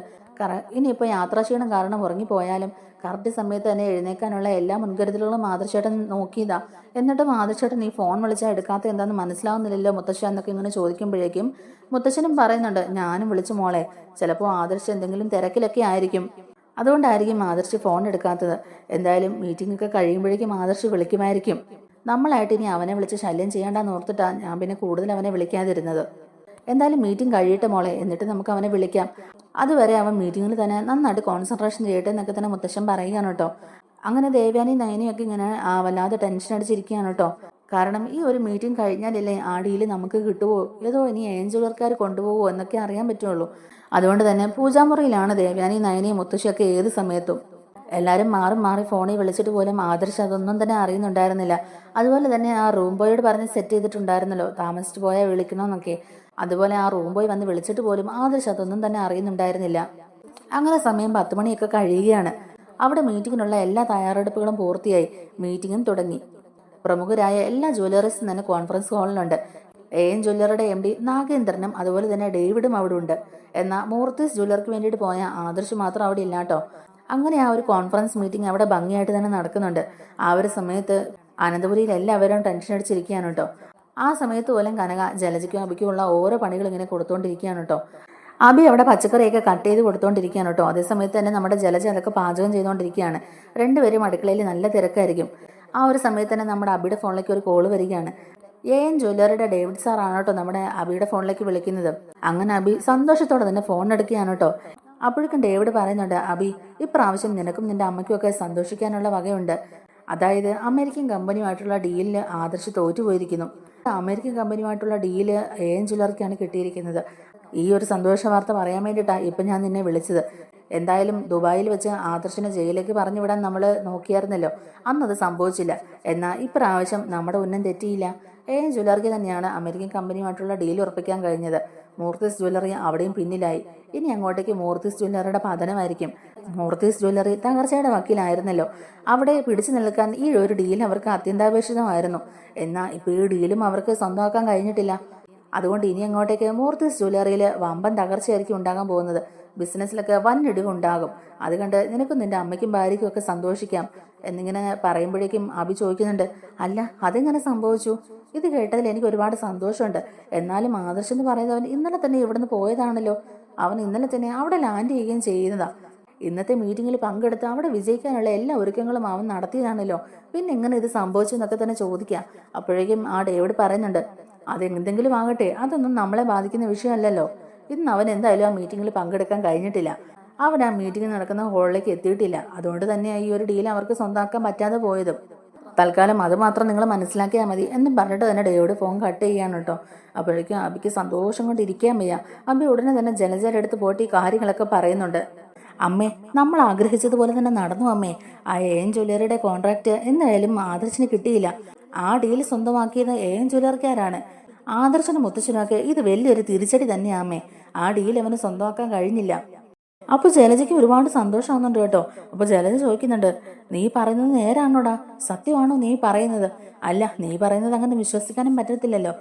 ഇനിയിപ്പോൾ യാത്രാക്ഷീണം കാരണം ഉറങ്ങിപ്പോയാലും കറക്റ്റ് സമയത്ത് തന്നെ എഴുന്നേക്കാനുള്ള എല്ലാ മുൻകരുതലുകളും ആദർശേട്ടൻ നോക്കിയതാ. എന്നിട്ടും ആദർശേട്ടൻ ഈ ഫോൺ വിളിച്ചാൽ എടുക്കാത്ത എന്താണെന്ന് മനസ്സിലാവുന്നില്ലല്ലോ മുത്തശ്ശ എന്നൊക്കെ ഇങ്ങനെ ചോദിക്കുമ്പോഴേക്കും മുത്തശ്ശനും പറയുന്നുണ്ട്, ഞാനും വിളിച്ചു മോളെ, ചിലപ്പോൾ ആദർശ് എന്തെങ്കിലും തിരക്കിലൊക്കെ ആയിരിക്കും, അതുകൊണ്ടായിരിക്കും ആദർശ് ഫോൺ എടുക്കാത്തത്. എന്തായാലും മീറ്റിംഗ് ഒക്കെ കഴിയുമ്പോഴേക്കും ആദർശ് വിളിക്കുമായിരിക്കും. നമ്മളായിട്ട് ഇനി അവനെ വിളിച്ച് ശല്യം ചെയ്യേണ്ടെന്ന് ഓർത്തിട്ടാ ഞാൻ പിന്നെ കൂടുതൽ അവനെ വിളിക്കാതിരുന്നത്. എന്തായാലും മീറ്റിംഗ് കഴിയട്ടെ മോളെ, എന്നിട്ട് നമുക്ക് അവനെ വിളിക്കാം. അതുവരെ അവൻ മീറ്റിങ്ങിൽ തന്നെ നന്നായിട്ട് കോൺസെൻട്രേഷൻ ചെയ്യട്ടെ എന്നൊക്കെ തന്നെ മുത്തശ്ശൻ പറയുകയാണ് കേട്ടോ. അങ്ങനെ ദേവ്യാനി നയനിയൊക്കെ ഇങ്ങനെ വല്ലാതെ ടെൻഷൻ അടിച്ചിരിക്കുകയാണ് കേട്ടോ. കാരണം ഈ ഒരു മീറ്റിംഗ് കഴിഞ്ഞാലല്ലേ ആ ഡീല് നമുക്ക് കിട്ടുമോ, ഏതോ ഇനി ഏഞ്ചുലർക്കാർ കൊണ്ടുപോകുമോ എന്നൊക്കെ അറിയാൻ പറ്റുള്ളൂ. അതുകൊണ്ട് തന്നെ പൂജാമുറിയിലാണ് ദേവ്യാനി നയനിയും മുത്തശ്ശിയൊക്കെ ഏത് സമയത്തും. എല്ലാവരും മാറി മാറി ഫോണിൽ വിളിച്ചിട്ട് പോലും ആദർശ് അതൊന്നും തന്നെ അറിയുന്നുണ്ടായിരുന്നില്ല. അതുപോലെ തന്നെ ആ റൂം ബോയോട് പറഞ്ഞ് സെറ്റ് ചെയ്തിട്ടുണ്ടായിരുന്നല്ലോ താമസിച്ചു പോയാൽ വിളിക്കണമെന്നൊക്കെ. അതുപോലെ ആ റൂം ബോയ് വന്ന് വിളിച്ചിട്ട് പോലും ആദർശ് അതൊന്നും തന്നെ അറിയുന്നുണ്ടായിരുന്നില്ല. അങ്ങനെ സമയം 10 മണിയൊക്കെ കഴിയുകയാണ്. അവിടെ മീറ്റിങ്ങിനുള്ള എല്ലാ തയ്യാറെടുപ്പുകളും പൂർത്തിയായി. മീറ്റിംഗും തുടങ്ങി. പ്രമുഖരായ എല്ലാ ജ്വല്ലറീസും തന്നെ കോൺഫറൻസ് ഹാളിലുണ്ട്. എൻ ജ്വല്ലറിയുടെ MD നാഗേന്ദ്രനും അതുപോലെ തന്നെ ഡേവിഡും അവിടെ ഉണ്ട്. എന്നാൽ മൂർത്തീസ് ജ്വല്ലറിക്ക് വേണ്ടിയിട്ട് പോയ ആദർശ് മാത്രം അവിടെ ഇല്ല കേട്ടോ. അങ്ങനെ ആ ഒരു കോൺഫറൻസ് മീറ്റിംഗ് അവിടെ ഭംഗിയായിട്ട് തന്നെ നടക്കുന്നുണ്ട്. ആ ഒരു സമയത്ത് അനന്തപുരിയിൽ എല്ലാവരും ടെൻഷൻ അടിച്ചിരിക്കുകയാണ് കേട്ടോ. ആ സമയത്ത് പോലും കനക ജലജയ്ക്കും അബിക്കും ഉള്ള ഓരോ പണികൾ ഇങ്ങനെ കൊടുത്തുകൊണ്ടിരിക്കുകയാണ് കേട്ടോ. അബി അവിടെ പച്ചക്കറിയൊക്കെ കട്ട് ചെയ്ത് കൊടുത്തുകൊണ്ടിരിക്കുകയാണ് കേട്ടോ. അതേസമയത്ത് തന്നെ നമ്മുടെ ജലജ അതൊക്കെ പാചകം ചെയ്തുകൊണ്ടിരിക്കുകയാണ്. രണ്ടുപേരും അടുക്കളയിൽ നല്ല തിരക്കായിരിക്കും. ആ ഒരു സമയത്ത് തന്നെ നമ്മുടെ അബിയുടെ ഫോണിലേക്ക് ഒരു കോള് വരികയാണ്. എൻ ജ്വല്ലറിയുടെ ഡേവിഡ് സാറാണ് കേട്ടോ നമ്മുടെ അബിയുടെ ഫോണിലേക്ക് വിളിക്കുന്നത്. അങ്ങനെ അബി സന്തോഷത്തോടെ തന്നെ ഫോൺ എടുക്കുകയാണ് കേട്ടോ. അപ്പോഴേക്കും ഡേവിഡ് പറയുന്നുണ്ട്, അബി ഇപ്രാവശ്യം നിനക്കും നിന്റെ അമ്മയ്ക്കും ഒക്കെ സന്തോഷിക്കാനുള്ള വകയുണ്ട്. അതായത് അമേരിക്കൻ കമ്പനിയുമായിട്ടുള്ള ഡീലിൽ ആദർശ് തോറ്റുപോയിരിക്കുന്നു. അമേരിക്കൻ കമ്പനിയുമായിട്ടുള്ള ഡീല് എൻ ജ്വല്ലറിക്കാണ് കിട്ടിയിരിക്കുന്നത്. ഈ ഒരു സന്തോഷ വാർത്ത പറയാൻ വേണ്ടിയിട്ടാണ് ഇപ്പം ഞാൻ നിന്നെ വിളിച്ചത്. എന്തായാലും ദുബായിൽ വെച്ച് ആദർശിനെ ജയിലിലേക്ക് പറഞ്ഞു വിടാൻ നമ്മൾ നോക്കിയായിരുന്നല്ലോ, അന്നത് സംഭവിച്ചില്ല. എന്നാൽ ഇപ്രാവശ്യം നമ്മുടെ ഉന്നം തെറ്റിയില്ല. എൻ ജ്വല്ലറിക്ക് തന്നെയാണ് അമേരിക്കൻ കമ്പനിയുമായിട്ടുള്ള ഡീൽ ഉറപ്പിക്കാൻ കഴിഞ്ഞത്. മൂർത്തീസ് ജ്വല്ലറി അവിടെയും പിന്നിലായി. ഇനി അങ്ങോട്ടേക്ക് മൂർത്തീസ് ജ്വല്ലറിയുടെ പതനമായിരിക്കും. മൂർത്തീസ് ജ്വല്ലറി തകർച്ചയുടെ വക്കീലായിരുന്നല്ലോ. അവിടെ പിടിച്ചു നിൽക്കാൻ ഈ ഒരു ഡീൽ അവർക്ക് അത്യന്താപേക്ഷിതമായിരുന്നു. എന്നാൽ ഇപ്പോൾ ഈ ഡീലും അവർക്ക് സ്വന്തമാക്കാൻ കഴിഞ്ഞിട്ടില്ല. അതുകൊണ്ട് ഇനി അങ്ങോട്ടേക്ക് മൂർത്തീസ് ജ്വല്ലറിയിൽ വമ്പൻ തകർച്ചയായിരിക്കും ഉണ്ടാകാൻ പോകുന്നത്. ബിസിനസ്സിലൊക്കെ വൻ ഇടിവുണ്ടാകും. അതുകൊണ്ട് നിനക്കും നിന്റെ അമ്മയ്ക്കും ഭാര്യയ്ക്കും ഒക്കെ സന്തോഷിക്കാം എന്നിങ്ങനെ പറയുമ്പോഴേക്കും അബി ചോദിക്കുന്നുണ്ട്, അല്ല അതെങ്ങനെ സംഭവിച്ചു? ഇത് കേട്ടതിൽ എനിക്ക് ഒരുപാട് സന്തോഷമുണ്ട്. എന്നാലും ആദർശ് എന്ന് പറയുന്നവൻ ഇന്നലെ തന്നെ ഇവിടുന്ന് പോയതാണല്ലോ. അവൻ ഇന്നലെ തന്നെ അവിടെ ലാൻഡ് ചെയ്യുകയും ചെയ്യുന്നതാ. ഇന്നത്തെ മീറ്റിങ്ങിൽ പങ്കെടുത്ത് അവിടെ വിജയിക്കാനുള്ള എല്ലാ ഒരുക്കങ്ങളും അവൻ നടത്തിയതാണല്ലോ. പിന്നെ എങ്ങനെ ഇത് സംഭവിച്ചു എന്നൊക്കെ തന്നെ ചോദിക്കാം. അപ്പോഴേക്കും ആ ഡേവിഡ് പറയുന്നുണ്ട്, അതെന്തെങ്കിലും ആകട്ടെ, അതൊന്നും നമ്മളെ ബാധിക്കുന്ന വിഷയമല്ലല്ലോ. ഇന്ന് അവൻ എന്തായാലും ആ മീറ്റിങ്ങിൽ പങ്കെടുക്കാൻ കഴിഞ്ഞിട്ടില്ല. അവൻ ആ മീറ്റിംഗ് നടക്കുന്ന ഹാളിലേക്ക് എത്തിയിട്ടില്ല. അതുകൊണ്ട് തന്നെ ഈ ഒരു ഡീൽ അവർക്ക് സ്വന്തമാക്കാൻ പറ്റാതെ പോയതും. തൽക്കാലം അത് മാത്രം നിങ്ങൾ മനസ്സിലാക്കിയാൽ മതി എന്നും പറഞ്ഞിട്ട് തന്നെ ഡേവിഡ് ഫോൺ കട്ട് ചെയ്യാണ് കേട്ടോ. അപ്പോഴേക്കും അബിക്ക് സന്തോഷം കൊണ്ട് ഇരിക്കാൻ വയ്യ. അബി ഉടനെ തന്നെ ജലജയുടെ അടുത്ത് പോയിട്ട് ഈ കാര്യങ്ങളൊക്കെ പറയുന്നുണ്ട്. അമ്മേ, നമ്മൾ ആഗ്രഹിച്ചതുപോലെ തന്നെ നടന്നു അമ്മേ. ആ എൻ ജ്വല്ലറിയുടെ കോൺട്രാക്ട് എന്തായാലും ആദർശിന് കിട്ടിയില്ല. ആ ഡീൽ സ്വന്തമാക്കിയത് എൻ ജ്വല്ലറിക്കാരാണ്. ആദർശനും മുത്തശ്ശനുമൊക്കെ ഇത് വലിയൊരു തിരിച്ചടി തന്നെയാമേ. ആ ഡീൽ അവന് സ്വന്തമാക്കാൻ കഴിഞ്ഞില്ല. അപ്പോൾ ജലജയ്ക്ക് ഒരുപാട് സന്തോഷമാകുന്നുണ്ട് കേട്ടോ. അപ്പോൾ ജലജ ചോദിക്കുന്നുണ്ട്, നീ പറയുന്നത് നേരാണോടാ? സത്യമാണോ നീ പറയുന്നത്? അല്ല, നീ പറയുന്നത് അങ്ങനെ വിശ്വസിക്കാനും പറ്റത്തില്ലല്ലോ.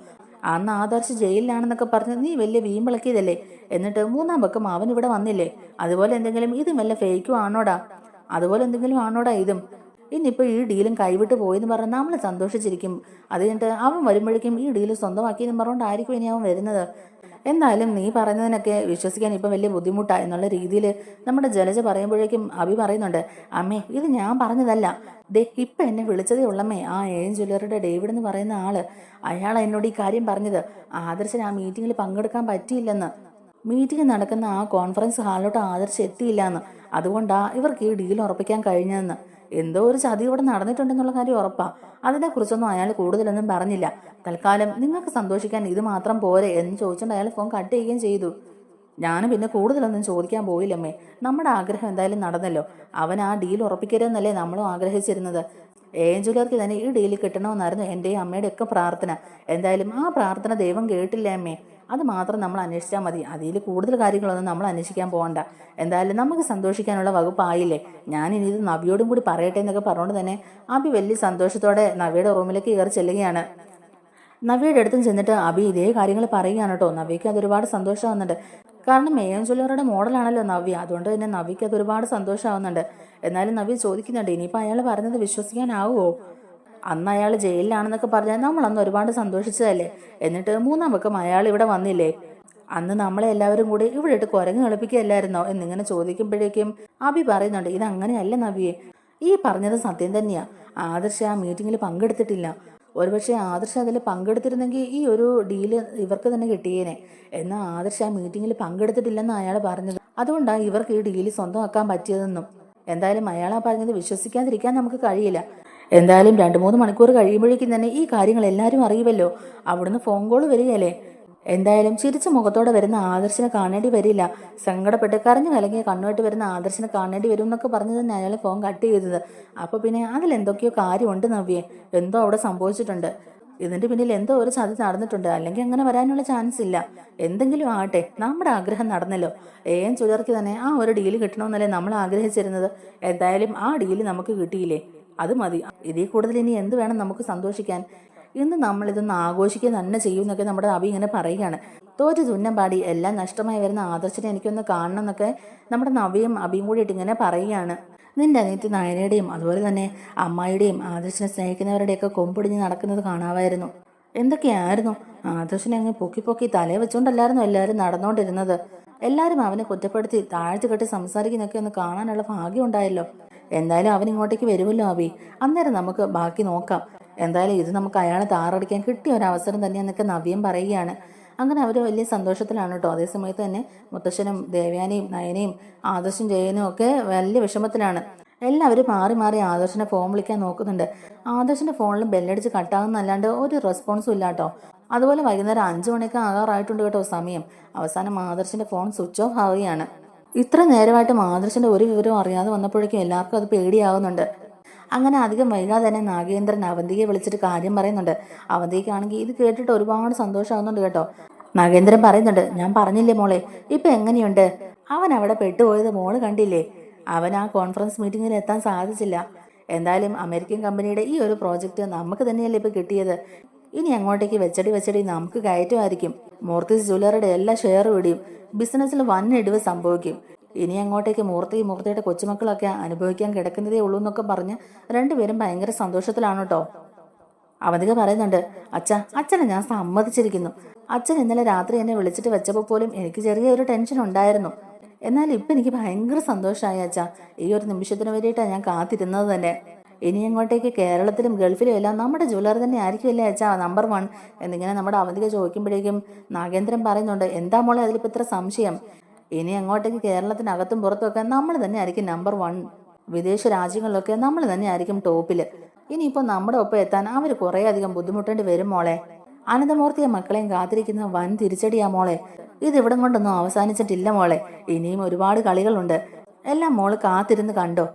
അന്ന് ആദർശ് ജയിലിലാണെന്നൊക്കെ പറഞ്ഞ് നീ വലിയ വീമ്പിളക്കിയതല്ലേ. എന്നിട്ട് 3-ാം പക്കം അവൻ ഇവിടെ വന്നില്ലേ? അതുപോലെ എന്തെങ്കിലും ഇതും വല്ല ഫേക്കും ആണോടാ? അതുപോലെ എന്തെങ്കിലും ആണോടാ ഇതും? ഇന്നിപ്പോൾ ഈ ഡീലും കൈവിട്ട് പോയെന്ന് പറഞ്ഞാൽ നമ്മൾ സന്തോഷിച്ചിരിക്കും. അത് കഴിഞ്ഞിട്ട് അവൻ വരുമ്പോഴേക്കും ഈ ഡീല് സ്വന്തമാക്കിയെന്ന് പറഞ്ഞുകൊണ്ടായിരിക്കും ഇനി അവൻ വരുന്നത്. എന്തായാലും നീ പറയുന്നതിനൊക്കെ വിശ്വസിക്കാൻ ഇപ്പം വലിയ ബുദ്ധിമുട്ടാണ് എന്നുള്ള രീതിയിൽ നമ്മുടെ ജലജ പറയുമ്പോഴേക്കും അഭി പറയുന്നുണ്ട്, അമ്മേ ഇത് ഞാൻ പറഞ്ഞതല്ല. ദേ ഇപ്പം എന്നെ വിളിച്ചതേ ഉള്ളമ്മേ ആ എൻ ജ്വല്ലറിയുടെ ഡേവിഡ് എന്ന് പറയുന്ന ആള്. അയാൾ എന്നോട് ഈ കാര്യം പറഞ്ഞത്. ആദർശന് ആ മീറ്റിങ്ങിൽ പങ്കെടുക്കാൻ പറ്റിയില്ലെന്ന്. മീറ്റിംഗ് നടക്കുന്ന ആ കോൺഫറൻസ് ഹാളിലോട്ട് ആദർശ് എത്തിയില്ലെന്ന്. അതുകൊണ്ടാണ് ഇവർക്ക് ഈ ഡീൽ ഉറപ്പിക്കാൻ കഴിഞ്ഞതെന്ന്. എന്തോ ഒരു ചതി ഇവിടെ നടന്നിട്ടുണ്ടെന്നുള്ള കാര്യം ഉറപ്പാ. അതിനെക്കുറിച്ചൊന്നും അയാൾ കൂടുതലൊന്നും പറഞ്ഞില്ല. തൽക്കാലം നിങ്ങൾക്ക് സന്തോഷിക്കാൻ ഇത് മാത്രം പോരെ എന്ന് ചോദിച്ചുകൊണ്ട് അയാൾ ഫോൺ കട്ട് ചെയ്യുകയും ചെയ്തു. ഞാൻ പിന്നെ കൂടുതലൊന്നും ചോദിക്കാൻ പോയില്ലമ്മേ. നമ്മുടെ ആഗ്രഹം എന്തായാലും നടന്നല്ലോ. അവൻ ആ ഡീൽ ഉറപ്പിക്കരുതെന്നല്ലേ നമ്മളും ആഗ്രഹിച്ചിരുന്നത്. ഏഞ്ചുലർക്ക് തന്നെ ഈ ഡീൽ കിട്ടണമെന്നായിരുന്നു എൻ്റെയും അമ്മയുടെ ഒക്കെ പ്രാർത്ഥന. എന്തായാലും ആ പ്രാർത്ഥന ദൈവം കേട്ടില്ല അമ്മേ. അത് മാത്രം നമ്മൾ അന്വേഷിച്ചാൽ മതി. അതിൽ കൂടുതൽ കാര്യങ്ങളൊന്നും നമ്മൾ അന്വേഷിക്കാൻ പോകണ്ട. എന്തായാലും നമുക്ക് സന്തോഷിക്കാനുള്ള വകുപ്പായില്ലേ. ഞാനിനി ഇത് നവിയോടും കൂടി പറയട്ടെ എന്നൊക്കെ പറഞ്ഞുകൊണ്ട് തന്നെ അബി വലിയ സന്തോഷത്തോടെ നവിയുടെ റൂമിലേക്ക് കയറി ചെല്ലുകയാണ്. നവ്യയുടെ അടുത്തും ചെന്നിട്ട് അബി ഇതേ കാര്യങ്ങൾ പറയുകയാണ് കേട്ടോ. നവ്യയ്ക്ക് അത് ഒരുപാട് സന്തോഷമാവുന്നുണ്ട്. കാരണം മേയൻ ജ്വല്ലറിയുടെ മോഡലാണല്ലോ നവ്യ, അതുകൊണ്ട് തന്നെ നവ്യയ്ക്ക് അത് ഒരുപാട് സന്തോഷമാവുന്നുണ്ട്. എന്നാലും നവ്യ ചോദിക്കുന്നുണ്ട്, ഇനിയിപ്പോൾ അയാൾ പറഞ്ഞത് വിശ്വസിക്കാനാവുമോ? അന്ന് അയാൾ ജയിലിലാണെന്നൊക്കെ പറഞ്ഞാൽ നമ്മളന്ന് ഒരുപാട് സന്തോഷിച്ചതല്ലേ. എന്നിട്ട് മൂന്നാം പക്കം അയാൾ ഇവിടെ വന്നില്ലേ? അന്ന് നമ്മളെ എല്ലാവരും കൂടി ഇവിടെ ഇട്ട് കുരങ്ങ് കളിപ്പിക്കുകയല്ലായിരുന്നോ എന്നിങ്ങനെ ചോദിക്കുമ്പോഴേക്കും അബി പറയുന്നുണ്ട്, ഇതങ്ങനെയല്ല നവ്യേ, ഈ പറഞ്ഞത് സത്യം തന്നെയാ. ആദർശ ആ മീറ്റിങ്ങിൽ പങ്കെടുത്തിട്ടില്ല. ഒരുപക്ഷെ ആദർശ അതിൽ പങ്കെടുത്തിരുന്നെങ്കിൽ ഈ ഒരു ഡീല് ഇവർക്ക് തന്നെ കിട്ടിയേനെ. എന്നാൽ ആദർശ ആ മീറ്റിങ്ങിൽ പങ്കെടുത്തിട്ടില്ലെന്ന് അയാൾ പറഞ്ഞത്. അതുകൊണ്ടാണ് ഇവർക്ക് ഈ ഡീല് സ്വന്തമാക്കാൻ പറ്റിയതെന്നും. എന്തായാലും അയാളാ പറഞ്ഞത് വിശ്വസിക്കാതിരിക്കാൻ നമുക്ക് കഴിയില്ല. എന്തായാലും 2-3 മണിക്കൂർ കഴിയുമ്പോഴേക്കും തന്നെ ഈ കാര്യങ്ങൾ എല്ലാവരും അറിയുമല്ലോ. അവിടുന്ന് ഫോൺ കോൾ വരികയല്ലേ. എന്തായാലും ചിരിച്ച മുഖത്തോടെ വരുന്ന ആദർശിനെ കാണേണ്ടി വരില്ല. സങ്കടപ്പെട്ട് കരഞ്ഞു കലങ്ങിയ കണ്ണുമായിട്ട് വരുന്ന ആദർശിനെ കാണേണ്ടി വരും എന്നൊക്കെ പറഞ്ഞു തന്നെ അയാൾ ഫോൺ കട്ട് ചെയ്തത്. അപ്പോൾ പിന്നെ അതിലെന്തൊക്കെയോ കാര്യമുണ്ട് നവ്യെ, എന്തോ അവിടെ സംഭവിച്ചിട്ടുണ്ട്. ഇതിന്റെ പിന്നിൽ എന്തോ ഒരു ചതി നടന്നിട്ടുണ്ട്. അല്ലെങ്കിൽ അങ്ങനെ വരാനുള്ള ചാൻസ് ഇല്ല. എന്തെങ്കിലും ആകട്ടെ, നമ്മുടെ ആഗ്രഹം നടന്നല്ലോ. ഏൻ ചുലർക്ക് തന്നെ ആ ഒരു ഡീല് കിട്ടണമെന്നല്ലേ നമ്മൾ ആഗ്രഹിച്ചിരുന്നത്. എന്തായാലും ആ ഡീല് നമുക്ക് കിട്ടിയില്ലേ, അത് മതി. ഇതിൽ കൂടുതൽ ഇനി എന്ത് വേണം നമുക്ക് സന്തോഷിക്കാൻ. ഇന്ന് നമ്മൾ ഇതൊന്ന് ആഘോഷിക്കുക തന്നെ ചെയ്യും എന്നൊക്കെ നമ്മുടെ അബി ഇങ്ങനെ പറയുകയാണ്. തോറ്റ് തുന്നം പാടി എല്ലാം നഷ്ടമായി വരുന്ന ആദർശനെ എനിക്കൊന്ന് കാണണം എന്നൊക്കെ നമ്മുടെ നവിയും അബിയും കൂടിയിട്ട് ഇങ്ങനെ പറയുകയാണ്. നിന്റെ അനിയത്തി നയനയുടെയും അതുപോലെ തന്നെ അമ്മായിയുടെയും ആദർശനെ സ്നേഹിക്കുന്നവരുടെയൊക്കെ കൊമ്പൊടിഞ്ഞ് നടക്കുന്നത് കാണാമായിരുന്നു. എന്തൊക്കെയായിരുന്നു, ആദർശനെ അങ്ങ് പൊക്കി പൊക്കി തലയെ വെച്ചുകൊണ്ടല്ലായിരുന്നു എല്ലാവരും നടന്നുകൊണ്ടിരുന്നത്. എല്ലാവരും അവനെ കുറ്റപ്പെടുത്തി താഴ്ത്തി കെട്ടി സംസാരിക്കുന്നൊക്കെ ഒന്ന് കാണാനുള്ള ഭാഗ്യം ഉണ്ടായല്ലോ. എന്തായാലും അവൻ ഇങ്ങോട്ടേക്ക് വരുമല്ലോ അബി, അന്നേരം നമുക്ക് ബാക്കി നോക്കാം. എന്തായാലും ഇത് നമുക്ക് അയാളെ താറടിക്കാൻ കിട്ടിയ ഒരു അവസരം തന്നെയെന്നൊക്കെ നവ്യം പറയുകയാണ്. അങ്ങനെ അവർ വലിയ സന്തോഷത്തിലാണ് കേട്ടോ. അതേസമയത്ത് തന്നെ മുത്തശ്ശനും ദേവയാനിയും നയനയും ആദർശും ജയനും ഒക്കെ വലിയ വിഷമത്തിലാണ്. എല്ലാവരും മാറി മാറി ആദർശിനെ ഫോൺ വിളിക്കാൻ നോക്കുന്നുണ്ട്. ആദർശിന്റെ ഫോണിൽ ബെല്ലടിച്ച് കട്ടാകുന്നല്ലാണ്ട് ഒരു റെസ്പോൺസും ഇല്ല കേട്ടോ. അതുപോലെ വൈകുന്നേരം 5 മണിയൊക്കെ ആകാറായിട്ടുണ്ട് കേട്ടോ സമയം. അവസാനം ആദർശിന്റെ ഫോൺ സ്വിച്ച് ഓഫ് ആവുകയാണ്. ഇത്ര നേരമായിട്ട് ആദർശിന്റെ ഒരു വിവരവും അറിയാതെ വന്നപ്പോഴേക്കും എല്ലാവർക്കും അത് പേടിയാവുന്നുണ്ട്. അങ്ങനെ അധികം വൈകാതെ തന്നെ നാഗേന്ദ്രൻ അവന്തികയെ വിളിച്ചിട്ട് കാര്യം പറയുന്നുണ്ട്. അവന്തികയ്ക്കാണെങ്കിൽ ഇത് കേട്ടിട്ട് ഒരുപാട് സന്തോഷമാവുന്നുണ്ട് കേട്ടോ. നാഗേന്ദ്രൻ പറയുന്നുണ്ട്, ഞാൻ പറഞ്ഞില്ലേ മോളെ, ഇപ്പൊ എങ്ങനെയുണ്ട്? അവൻ അവിടെ പെട്ടുപോയത് മോള് കണ്ടില്ലേ? അവൻ ആ കോൺഫറൻസ് മീറ്റിങ്ങിൽ എത്താൻ സാധിച്ചില്ല. എന്തായാലും അമേരിക്കൻ കമ്പനിയുടെ ഈ ഒരു പ്രോജക്റ്റ് നമുക്ക് തന്നെയല്ലേ ഇപ്പൊ കിട്ടിയത്. ഇനി അങ്ങോട്ടേക്ക് വെച്ചടി നമുക്ക് കയറ്റുമായിരിക്കും. മൂർത്തീസ് ജ്വല്ലറിയുടെ എല്ലാ ഷെയറും ഇടിയും. ബിസിനസ്സിൽ വൻ ഇടിവ് സംഭവിക്കും. ഇനി അങ്ങോട്ടേക്ക് മൂർത്തിയുടെ കൊച്ചുമക്കളൊക്കെ അനുഭവിക്കാൻ കിടക്കുന്നതേ ഉള്ളൂ എന്നൊക്കെ പറഞ്ഞ് രണ്ടുപേരും ഭയങ്കര സന്തോഷത്തിലാണ് കേട്ടോ. അവന്തിക പറയുന്നുണ്ട്, അച്ഛനെ ഞാൻ സമ്മതിച്ചിരിക്കുന്നു. അച്ഛൻ ഇന്നലെ രാത്രി എന്നെ വിളിച്ചിട്ട് വെച്ചപ്പോൾ പോലും എനിക്ക് ചെറിയൊരു ടെൻഷൻ ഉണ്ടായിരുന്നു. എന്നാൽ ഇപ്പം എനിക്ക് ഭയങ്കര സന്തോഷമായി അച്ഛാ. ഈ ഒരു നിമിഷത്തിന് വേണ്ടിയിട്ടാണ് ഞാൻ കാത്തിരുന്നത് തന്നെ. ഇനി അങ്ങോട്ടേക്ക് കേരളത്തിലും ഗൾഫിലും എല്ലാം നമ്മുടെ ജ്വല്ലറി തന്നെ ആയിരിക്കുമല്ലേ അച്ഛാ നമ്പർ 1 എന്നിങ്ങനെ നമ്മുടെ അവന്തിക ചോദിക്കുമ്പോഴേക്കും നാഗേന്ദ്രൻ പറയുന്നുണ്ട്, എന്താ മോളെ അതിലിപ്പോൾ ഇത്ര സംശയം? ഇനി അങ്ങോട്ടേക്ക് കേരളത്തിനകത്തും പുറത്തുമൊക്കെ നമ്മൾ തന്നെ ആയിരിക്കും നമ്പർ 1. വിദേശ രാജ്യങ്ങളിലൊക്കെ നമ്മൾ തന്നെ ആയിരിക്കും ടോപ്പില്. ഇനിയിപ്പോൾ നമ്മുടെ ഒപ്പം എത്താൻ അവർ കുറേ അധികം ബുദ്ധിമുട്ടേണ്ടി വരും മോളെ. അനന്തമൂർത്തിയെ മക്കളെയും കാത്തിരിക്കുന്ന വൻ തിരിച്ചടിയാ മോളെ. ഇതിവിടം കൊണ്ടൊന്നും അവസാനിച്ചിട്ടില്ല മോളെ. ഇനിയും ഒരുപാട് കളികളുണ്ട്. എല്ലാം മോള് കാത്തിരുന്ന് കണ്ടോ.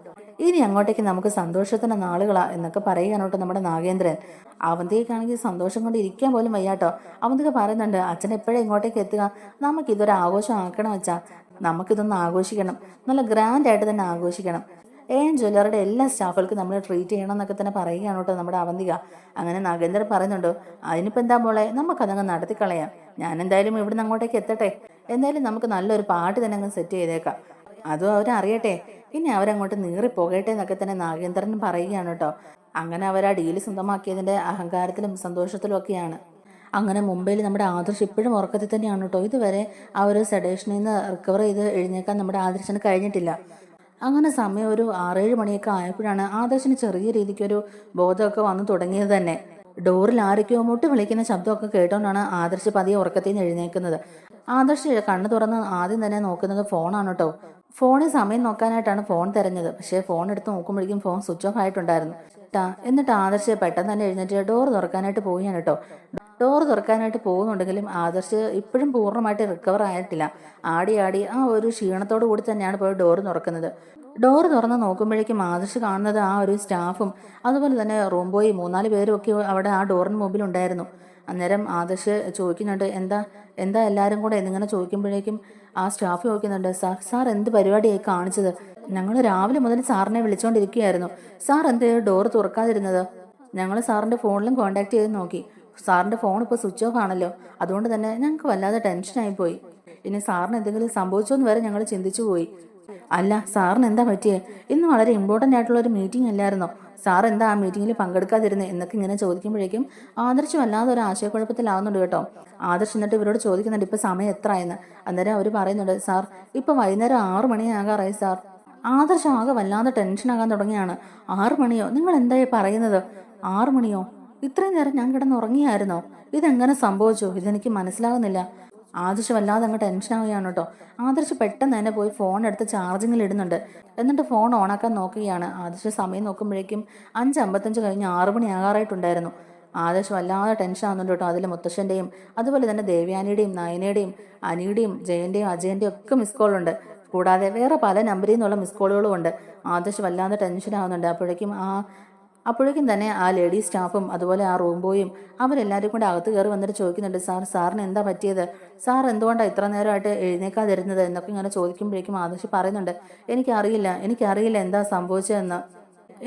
ഇനി അങ്ങോട്ടേക്ക് നമുക്ക് സന്തോഷത്തിന്റെ നാളുകളാ എന്നൊക്കെ പറയുകയാണോട്ടോ നമ്മുടെ നാഗേന്ദ്രൻ. അവന്തികയ്ക്കാണെങ്കിൽ സന്തോഷം കൊണ്ട് ഇരിക്കാൻ പോലും വയ്യാട്ടോ. അവന്തിക പറയുന്നുണ്ട്, അച്ഛൻ എപ്പോഴും ഇങ്ങോട്ടേക്ക് എത്തുക, നമുക്കിതൊരു ആഘോഷം ആക്കണം വെച്ചാ. നമുക്കിതൊന്ന് ആഘോഷിക്കണം, നല്ല ഗ്രാൻഡ് ആയിട്ട് തന്നെ ആഘോഷിക്കണം. ഏൻ ജ്വല്ലറിയുടെ എല്ലാ സ്റ്റാഫുകൾക്കും നമ്മൾ ട്രീറ്റ് ചെയ്യണം എന്നൊക്കെ തന്നെ പറയുകയാണ് കേട്ടോ നമ്മുടെ അവന്തിക. അങ്ങനെ നാഗേന്ദ്രൻ പറയുന്നുണ്ട്, അതിനിപ്പോൾ എന്താ മോളെ, നമുക്കതങ്ങ് നടത്തിക്കളയാം. ഞാൻ എന്തായാലും ഇവിടുന്ന് അങ്ങോട്ടേക്ക് എത്തട്ടെ. എന്തായാലും നമുക്ക് നല്ലൊരു പാട്ട് തന്നെ അങ്ങ് സെറ്റ് ചെയ്തേക്കാം. അതും അവരറിയട്ടെ, പിന്നെ അവരങ്ങോട്ട് നീറിപ്പോകട്ടെ എന്നൊക്കെ തന്നെ നാഗേന്ദ്രൻ പറയുകയാണ് കേട്ടോ. അങ്ങനെ അവർ ആ ഡീല് സ്വന്തമാക്കിയതിൻ്റെ അഹങ്കാരത്തിലും സന്തോഷത്തിലും ഒക്കെയാണ്. അങ്ങനെ മുംബൈയിൽ നമ്മുടെ ആദർശ് ഇപ്പോഴും ഉറക്കത്തിൽ തന്നെയാണ് കേട്ടോ. ഇതുവരെ ആ ഒരു സെഡേഷനിൽ നിന്ന് റിക്കവർ ചെയ്ത് എഴുന്നേക്കാൻ നമ്മുടെ ആദർശിന് കഴിഞ്ഞിട്ടില്ല. അങ്ങനെ സമയം ഒരു 6-7 മണിയൊക്കെ ആയപ്പോഴാണ് ആദർശിന് ചെറിയ രീതിക്കൊരു ബോധമൊക്കെ വന്നു തുടങ്ങിയത് തന്നെ. ഡോറിൽ ആരൊക്കെയോ മുട്ടി വിളിക്കുന്ന ശബ്ദമൊക്കെ കേട്ടോണ്ടാണ് ആദർശ് പതിയെ ഉറക്കത്തിൽ നിന്ന് എഴുന്നേക്കുന്നത്. ആദർശ് കണ്ണു തുറന്ന് ആദ്യം തന്നെ നോക്കുന്നത് ഫോണാണ് കേട്ടോ. ഫോണിൽ സമയം നോക്കാനായിട്ടാണ് ഫോൺ തിരഞ്ഞത്. പക്ഷേ ഫോൺ എടുത്ത് നോക്കുമ്പോഴേക്കും ഫോൺ സ്വിച്ച് ഓഫ് ആയിട്ടുണ്ടായിരുന്നു. എന്നിട്ട് ആദർശ് പെട്ടെന്ന് തന്നെ എഴുന്നേറ്റ് ഡോർ തുറക്കാനായിട്ട് പോവുകയാണ് കേട്ടോ. ഡോർ തുറക്കാനായിട്ട് പോകുന്നുണ്ടെങ്കിലും ആദർശ് ഇപ്പോഴും പൂർണ്ണമായിട്ട് റിക്കവർ ആയിട്ടില്ല. ആടി ആ ഒരു ക്ഷീണത്തോടു കൂടി തന്നെയാണ് പോയി ഡോർ തുറക്കുന്നത്. ഡോർ തുറന്ന് നോക്കുമ്പോഴേക്കും ആദർശ് കാണുന്നത് ആ ഒരു സ്റ്റാഫും അതുപോലെ തന്നെ റൂം ബോയ് 3-4 പേരും ഒക്കെ അവിടെ ആ ഡോറിന് മുമ്പിൽ ഉണ്ടായിരുന്നു. അന്നേരം ആദർശ് ചോദിക്കുന്നുണ്ട്, എന്താ എല്ലാവരും കൂടെ എന്നിങ്ങനെ ചോദിക്കുമ്പോഴേക്കും ആ സ്റ്റാഫ് ചോദിക്കുന്നുണ്ട്, സാർ എന്ത് പരിപാടിയായി കാണിച്ചത്? ഞങ്ങൾ രാവിലെ മുതൽ സാറിനെ വിളിച്ചുകൊണ്ടിരിക്കുകയായിരുന്നു. സാർ എന്ത് ഡോർ തുറക്കാതിരുന്നത്? ഞങ്ങൾ സാറിൻ്റെ ഫോണിലും കോൺടാക്ട് ചെയ്ത് നോക്കി. സാറിൻ്റെ ഫോൺ ഇപ്പോൾ സ്വിച്ച് ഓഫ് ആണല്ലോ. അതുകൊണ്ട് തന്നെ ഞങ്ങൾക്ക് വല്ലാതെ ടെൻഷനായി പോയി. ഇനി സാറിന് എന്തെങ്കിലും സംഭവിച്ചോ എന്ന് വരെ ഞങ്ങൾ ചിന്തിച്ചു പോയി. അല്ല, സാറിന് എന്താ പറ്റിയേ? ഇന്ന് വളരെ ഇമ്പോർട്ടൻ്റ് ആയിട്ടുള്ള ഒരു മീറ്റിംഗ് അല്ലായിരുന്നോ? സാർ എന്താ ആ മീറ്റിങ്ങിൽ പങ്കെടുക്കാതിരുന്നത് എന്നൊക്കെ ഇങ്ങനെ ചോദിക്കുമ്പോഴേക്കും ആദർശ് വല്ലാതെ ഒരു ആശയക്കുഴപ്പത്തിലാവുന്നുണ്ട് കേട്ടോ. ആദർശ് എന്നിട്ട് ഇവരോട് ചോദിക്കുന്നുണ്ട് ഇപ്പോൾ സമയം എത്ര ആയെന്ന്. അന്നേരം അവർ പറയുന്നുണ്ട്, സാർ ഇപ്പോൾ വൈകുന്നേരം 6 മണിയാകാറായി സാർ. ആദർശ് ആകെ വല്ലാതെ ടെൻഷനാകാൻ തുടങ്ങിയാണ്. 6 മണിയോ? നിങ്ങൾ എന്തായി പറയുന്നത്? 6 മണിയോ? ഇത്രയും നേരം ഞാൻ കിടന്നുറങ്ങിയായിരുന്നോ? ഇതെങ്ങനെ സംഭവിച്ചു? ഇതെനിക്ക് മനസ്സിലാകുന്നില്ല. ആദർശ് വല്ലാതെ അങ്ങ് ടെൻഷനാവുകയാണ് കേട്ടോ. ആദർശ് പെട്ടെന്ന് തന്നെ പോയി ഫോൺ എടുത്ത് ചാർജിങ്ങിൽ ഇടുന്നുണ്ട്. എന്നിട്ട് ഫോൺ ഓണാക്കാൻ നോക്കുകയാണ്. ആദർശ് സമയം നോക്കുമ്പോഴേക്കും 5:55 കഴിഞ്ഞ് 6 മണി ആകാറായിട്ടുണ്ടായിരുന്നു. ആദർശ് വല്ലാതെ ടെൻഷൻ ആവുന്നുണ്ട് കേട്ടോ. അതിൽ മുത്തശ്ശൻ്റെയും അതുപോലെ തന്നെ ദേവ്യാനിയുടെയും നയനയുടെയും അനിയുടെയും ജയൻ്റെയും അജയൻ്റെയും ഒക്കെ മിസ് കോളുണ്ട്. കൂടാതെ വേറെ പല നമ്പറിൽ നിന്നുള്ള മിസ് കോളുകളും ഉണ്ട്. ആദർശ് വല്ലാതെ ടെൻഷൻ ആവുന്നുണ്ട്. അപ്പോഴേക്കും തന്നെ ആ ലേഡി സ്റ്റാഫും അതുപോലെ ആ റൂം ബോയും അവരെല്ലാവരും കൂടെ അകത്ത് കയറി വന്നിട്ട് ചോദിക്കുന്നുണ്ട്, സാറിന് എന്താ പറ്റിയത്? സാർ എന്തുകൊണ്ടാണ് ഇത്ര നേരമായിട്ട് എഴുന്നേക്കാതിരുന്നത് എന്നൊക്കെ ഇങ്ങനെ ചോദിക്കുമ്പോഴേക്കും ആദർശ് പറയുന്നുണ്ട്, എനിക്കറിയില്ല എന്താ സംഭവിച്ചതെന്ന്.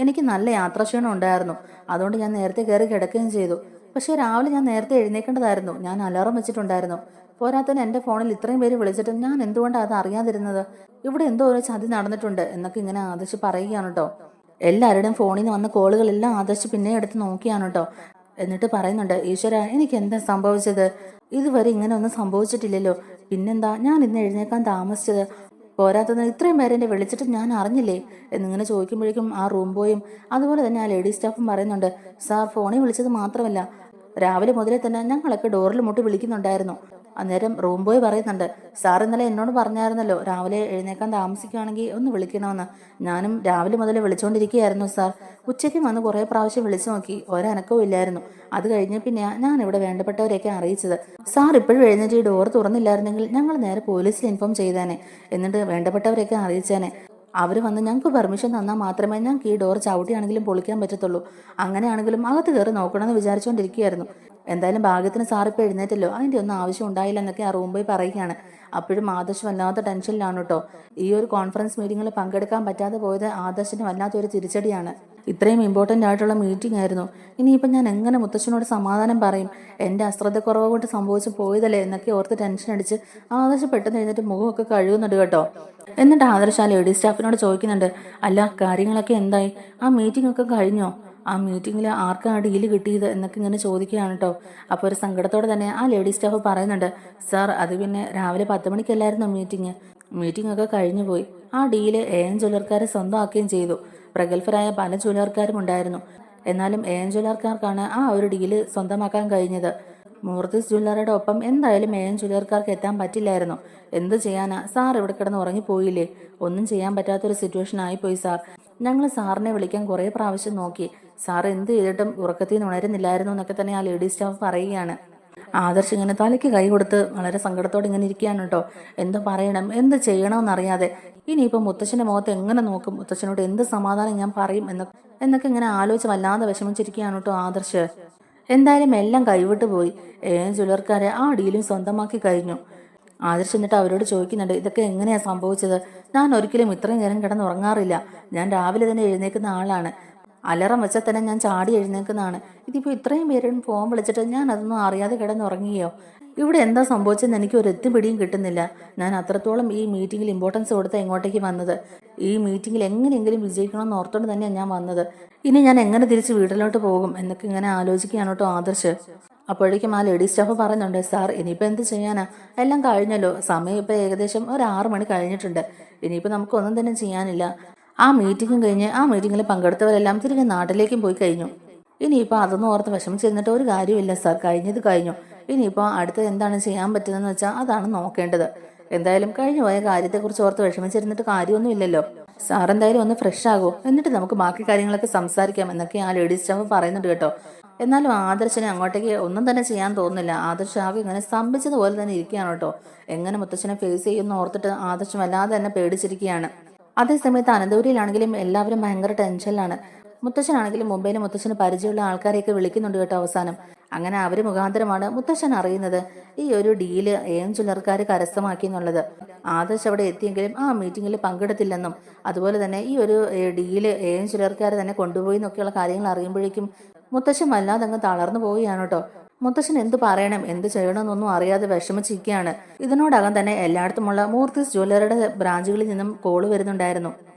എനിക്ക് നല്ല യാത്രാക്ഷീണം ഉണ്ടായിരുന്നു. അതുകൊണ്ട് ഞാൻ നേരത്തെ കയറി കിടക്കുകയും ചെയ്തു. പക്ഷേ രാവിലെ ഞാൻ നേരത്തെ എഴുന്നേക്കേണ്ടതായിരുന്നു. ഞാൻ അലാറം വെച്ചിട്ടുണ്ടായിരുന്നു. പോരാത്തതിന് എൻ്റെ ഫോണിൽ ഇത്രയും പേര് വിളിച്ചിട്ടും ഞാൻ എന്തുകൊണ്ടാണ് അത് അറിയാതിരുന്നത്? ഇവിടെ എന്തോ ഒരു ചതി നടന്നിട്ടുണ്ട് എന്നൊക്കെ ഇങ്ങനെ ആദർശ് പറയുകയാണ് കേട്ടോ. എല്ലാവരുടെയും ഫോണിൽ നിന്ന് വന്ന കോളുകളെല്ലാം ആദർശ് പിന്നെ എടുത്ത് നോക്കിയാണ് കേട്ടോ. എന്നിട്ട് പറയുന്നുണ്ട്, ഈശ്വര, എനിക്ക് എന്താ സംഭവിച്ചത്? ഇതുവരെ ഇങ്ങനെ ഒന്നും സംഭവിച്ചിട്ടില്ലല്ലോ. പിന്നെന്താ ഞാൻ ഇന്ന് എഴുന്നേക്കാൻ താമസിച്ചത്? പോരാത്തതിന് ഇത്രയും പേരെ എന്നെ വിളിച്ചിട്ട് ഞാൻ അറിഞ്ഞില്ലേ എന്നിങ്ങനെ ചോദിക്കുമ്പോഴേക്കും ആ റൂം ബോയും അതുപോലെ തന്നെ ആ ലേഡി സ്റ്റാഫും പറയുന്നുണ്ട്, സാർ ഫോണിൽ വിളിച്ചത് മാത്രമല്ല, രാവിലെ മുതലേ തന്നെ ഞങ്ങളൊക്കെ ഡോറിൽ മുട്ടി വിളിക്കുന്നുണ്ടായിരുന്നു. അന്നേരം റൂം ബോയ് പറയുന്നുണ്ട്, സാർ ഇന്നലെ എന്നോട് പറഞ്ഞായിരുന്നല്ലോ രാവിലെ എഴുന്നേക്കാൻ താമസിക്കുകയാണെങ്കിൽ ഒന്ന് വിളിക്കണമെന്ന്. ഞാനും രാവിലെ മുതൽ വിളിച്ചുകൊണ്ടിരിക്കുകയായിരുന്നു സാർ. ഉച്ചയ്ക്കും വന്ന് കുറേ പ്രാവശ്യം വിളിച്ചു നോക്കി, ഒരനക്കവും ഇല്ലായിരുന്നു. അത് കഴിഞ്ഞ് പിന്നെ ഞാൻ ഇവിടെ വേണ്ടപ്പെട്ടവരെയൊക്കെ അറിയിച്ചത്. സാർ ഇപ്പോഴും എഴുന്നേറ്റ് ഈ ഡോർ തുറന്നില്ലായിരുന്നെങ്കിൽ ഞങ്ങൾ നേരെ പോലീസിൽ ഇൻഫോം ചെയ്തേനെ. എന്നിട്ട് വേണ്ടപ്പെട്ടവരെയൊക്കെ അറിയിച്ചേനെ. അവർ വന്ന് ഞങ്ങൾക്ക് പെർമിഷൻ തന്നാൽ മാത്രമേ ഞങ്ങൾക്ക് ഈ ഡോർ ചവിട്ടിയാണെങ്കിലും പൊളിക്കാൻ പറ്റത്തുള്ളൂ. അങ്ങനെയാണെങ്കിലും അകത്ത് കയറി നോക്കണമെന്ന് വിചാരിച്ചുകൊണ്ടിരിക്കുകയായിരുന്നു. എന്തായാലും ഭാഗ്യത്തിന് സാർ ഇപ്പോൾ എഴുന്നേറ്റല്ലോ, അതിൻ്റെ ഒന്നും ആവശ്യം ഉണ്ടായില്ല എന്നൊക്കെ ആ റൂം പോയി പറയുകയാണ്. അപ്പോഴും ആദർശ് വല്ലാത്ത ടെൻഷനിലാണ് കേട്ടോ. ഈ ഒരു കോൺഫറൻസ് മീറ്റിങ്ങിൽ പങ്കെടുക്കാൻ പറ്റാതെ പോയത് ആദർശിന് വല്ലാത്തൊരു തിരിച്ചടിയാണ്. ഇത്രയും ഇമ്പോർട്ടൻ്റ് ആയിട്ടുള്ള മീറ്റിംഗ് ആയിരുന്നു. ഇനിയിപ്പം ഞാൻ എങ്ങനെ മുത്തശ്ശനോട് സമാധാനം പറയും? എൻ്റെ അശ്രദ്ധക്കുറവ് കൊണ്ട് സംഭവിച്ചു പോയതല്ലേ എന്നൊക്കെ ഓർത്ത് ടെൻഷൻ അടിച്ച് ആദർശ് പെട്ടെന്ന് എഴുന്നേറ്റ് മുഖമൊക്കെ കഴുകുന്നുണ്ട് കേട്ടോ. എന്നിട്ട് ആദർശ് ആ ലേഡി സ്റ്റാഫിനോട് ചോദിക്കുന്നുണ്ട്, അല്ല, കാര്യങ്ങളൊക്കെ എന്തായി? ആ മീറ്റിംഗ് ഒക്കെ കഴിഞ്ഞോ? ആ മീറ്റിങ്ങിൽ ആർക്കാ ആ ഡീല് കിട്ടിയത് എന്നൊക്കെ ഇങ്ങനെ ചോദിക്കുകയാണ് കേട്ടോ. അപ്പോൾ ഒരു സങ്കടത്തോടെ തന്നെ ആ ലേഡി സ്റ്റാഫ് പറയുന്നുണ്ട്, സാർ അത് പിന്നെ രാവിലെ 10 മണിക്കല്ലായിരുന്നു മീറ്റിംഗ് ഒക്കെ കഴിഞ്ഞു പോയി. ആ ഡീല് AM ജ്വല്ലർക്കാരെ സ്വന്തമാക്കുകയും ചെയ്തു. പ്രഗത്ഭരായ പല ജ്വല്ലർക്കാരും ഉണ്ടായിരുന്നു. എന്നാലും AM ജ്വല്ലർക്കാർക്കാണ് ആ ഒരു ഡീല് സ്വന്തമാക്കാൻ കഴിഞ്ഞത്. മൂർത്തിസ് ജ്വല്ലറിയുടെ ഒപ്പം എന്തായാലും AM ജ്വല്ലർക്കാർക്ക് എത്താൻ പറ്റില്ലായിരുന്നു. എന്ത് ചെയ്യാനാ, സാർ ഇവിടെ കിടന്ന് ഉറങ്ങിപ്പോയില്ലേ? ഒന്നും ചെയ്യാൻ പറ്റാത്തൊരു സിറ്റുവേഷൻ ആയിപ്പോയി സാർ. ഞങ്ങൾ സാറിനെ വിളിക്കാൻ കുറേ പ്രാവശ്യം നോക്കി. സാർ എന്ത് ചെയ്തിട്ടും ഉറക്കത്തിൽ നിന്ന് ഉണരുന്നില്ലായിരുന്നു എന്നൊക്കെ തന്നെ ആ ലേഡി സ്റ്റാഫ് പറയുകയാണ്. ആദർശ് ഇങ്ങനെ തലയ്ക്ക് കൈ കൊടുത്ത് വളരെ സങ്കടത്തോടെ ഇങ്ങനെ ഇരിക്കുകയാണ് കേട്ടോ. എന്ത് പറയണം, എന്ത് ചെയ്യണമെന്നറിയാതെ. ഇനിയിപ്പോൾ മുത്തശ്ശൻ്റെ മുഖത്ത് എങ്ങനെ നോക്കും, മുത്തശ്ശനോട് എന്ത് സമാധാനം ഞാൻ പറയും എന്നൊക്കെ ഇങ്ങനെ ആലോചിച്ച് വല്ലാതെ വിഷമിച്ചിരിക്കുകയാണ് കേട്ടോ ആദർശ്. എന്തായാലും എല്ലാം കൈവിട്ട് പോയി. ജ്വല്ലർക്കാരെ ആ ഡീലും സ്വന്തമാക്കി കഴിഞ്ഞു. ആദർശ് എന്നിട്ട് അവരോട് ചോദിക്കുന്നുണ്ട്, ഇതൊക്കെ എങ്ങനെയാണ് സംഭവിച്ചത്? ഞാൻ ഒരിക്കലും ഇത്രയും നേരം കിടന്നുറങ്ങാറില്ല. ഞാൻ രാവിലെ തന്നെ എഴുന്നേൽക്കുന്ന ആളാണ്. അലറം വെച്ചാൽ തന്നെ ഞാൻ ചാടി എഴുന്നേൽക്കുന്നതാണ്. ഇതിപ്പോൾ ഇത്രയും പേരും ഫോൺ വിളിച്ചിട്ട് ഞാൻ അതൊന്നും അറിയാതെ കിടന്നുറങ്ങിയോ? ഇവിടെ എന്താ സംഭവിച്ചതെന്ന് എനിക്ക് ഒരു എത്തുപിടിയും കിട്ടുന്നില്ല. ഞാൻ അത്രത്തോളം ഈ മീറ്റിങ്ങിൽ ഇമ്പോർട്ടൻസ് കൊടുത്ത് എങ്ങോട്ടേക്ക് വന്നത്. ഈ മീറ്റിങ്ങിൽ എങ്ങനെയെങ്കിലും വിജയിക്കണമെന്ന് ഓർത്തുകൊണ്ട് തന്നെയാണ് ഞാൻ വന്നത്. ഇനി ഞാൻ എങ്ങനെ തിരിച്ച് വീട്ടിലോട്ട് പോകും എന്നൊക്കെ ഇങ്ങനെ ആലോചിക്കുകയാണ് കേട്ടോ ആദർശ്. അപ്പോഴേക്കും ആ ലേഡി സ്റ്റാഫ് പറയുന്നുണ്ട്, സാർ ഇനിയിപ്പോൾ എന്ത് ചെയ്യാനാ? എല്ലാം കഴിഞ്ഞല്ലോ. സമയം ഇപ്പോൾ ഏകദേശം ഒരു 6 മണി കഴിഞ്ഞിട്ടുണ്ട്. ഇനിയിപ്പോൾ നമുക്കൊന്നും തന്നെ ചെയ്യാനില്ല. ആ മീറ്റിംഗും കഴിഞ്ഞ് ആ മീറ്റിങ്ങിൽ പങ്കെടുത്തവരെല്ലാം തിരികെ നാട്ടിലേക്കും പോയി കഴിഞ്ഞു. ഇനിയിപ്പോൾ അതൊന്നും ഓർത്ത് വിഷമിച്ചിരുന്നിട്ട് ഒരു കാര്യമില്ല സാർ. കഴിഞ്ഞത് കഴിഞ്ഞു. ഇനിയിപ്പോൾ അടുത്തത് എന്താണ് ചെയ്യാൻ പറ്റുന്നതെന്ന് വെച്ചാൽ അതാണ് നോക്കേണ്ടത്. എന്തായാലും കഴിഞ്ഞു പോയ കാര്യത്തെക്കുറിച്ച് ഓർത്ത് വിഷമിച്ചിരുന്നിട്ട് കാര്യമൊന്നുമില്ലല്ലോ. സാർ എന്തായാലും ഒന്ന് ഫ്രഷ് ആകൂ, എന്നിട്ട് നമുക്ക് ബാക്കി കാര്യങ്ങളൊക്കെ സംസാരിക്കാം എന്നൊക്കെ ആ ലേഡി സ്റ്റാഫ് പറയുന്നുണ്ട് കേട്ടോ. എന്നാലും ആദർശിനെ അങ്ങോട്ടേക്ക് ഒന്നും തന്നെ ചെയ്യാൻ തോന്നുന്നില്ല. ആദർശ് ആകെ ഇങ്ങനെ സ്തംഭിച്ചതുപോലെ തന്നെ ഇരിക്കുകയാണ് കേട്ടോ. എങ്ങനെ മുത്തശ്ശനെ ഫേസ് ചെയ്യുമെന്ന് ഓർത്തിട്ട് ആദർശം വല്ലാതെ തന്നെ പേടിച്ചിരിക്കുകയാണ്. അതേസമയത്ത് അനന്തപുരിയിലാണെങ്കിലും എല്ലാവരും ഭയങ്കര ടെൻഷനിലാണ്. മുത്തശ്ശനാണെങ്കിലും മുംബൈയിലെ മുത്തശ്ശന് പരിചയമുള്ള ആൾക്കാരെയൊക്കെ വിളിക്കുന്നുണ്ട് കേട്ടോ അവസാനം. അങ്ങനെ അവർ മുഖാന്തരമാണ് മുത്തശ്ശൻ അറിയുന്നത് ഈ ഒരു ഡീല് ചിലർക്കാർ കരസ്ഥമാക്കി എന്നുള്ളത്. ആദർശ് അവിടെ എത്തിയെങ്കിലും ആ മീറ്റിങ്ങിൽ പങ്കെടുത്തില്ലെന്നും അതുപോലെ തന്നെ ഈ ഒരു ഡീല് ചിലർക്കാർ തന്നെ കൊണ്ടുപോയി എന്നൊക്കെയുള്ള കാര്യങ്ങൾ അറിയുമ്പോഴേക്കും മുത്തശ്ശൻ വല്ലാതെ അങ്ങ് തളർന്നു പോവുകയാണ് കേട്ടോ. മുത്തശ്ശൻ എന്ത് പറയണം എന്ത് ചെയ്യണമെന്നൊന്നും അറിയാതെ വിഷമിച്ചിരിക്കുകയാണ്. ഇതിനോടകം തന്നെ എല്ലായിടത്തുമുള്ള മൂർത്തിസ് ജ്വല്ലറിയുടെ ബ്രാഞ്ചുകളിൽ നിന്നും കോള് വരുന്നുണ്ടായിരുന്നു.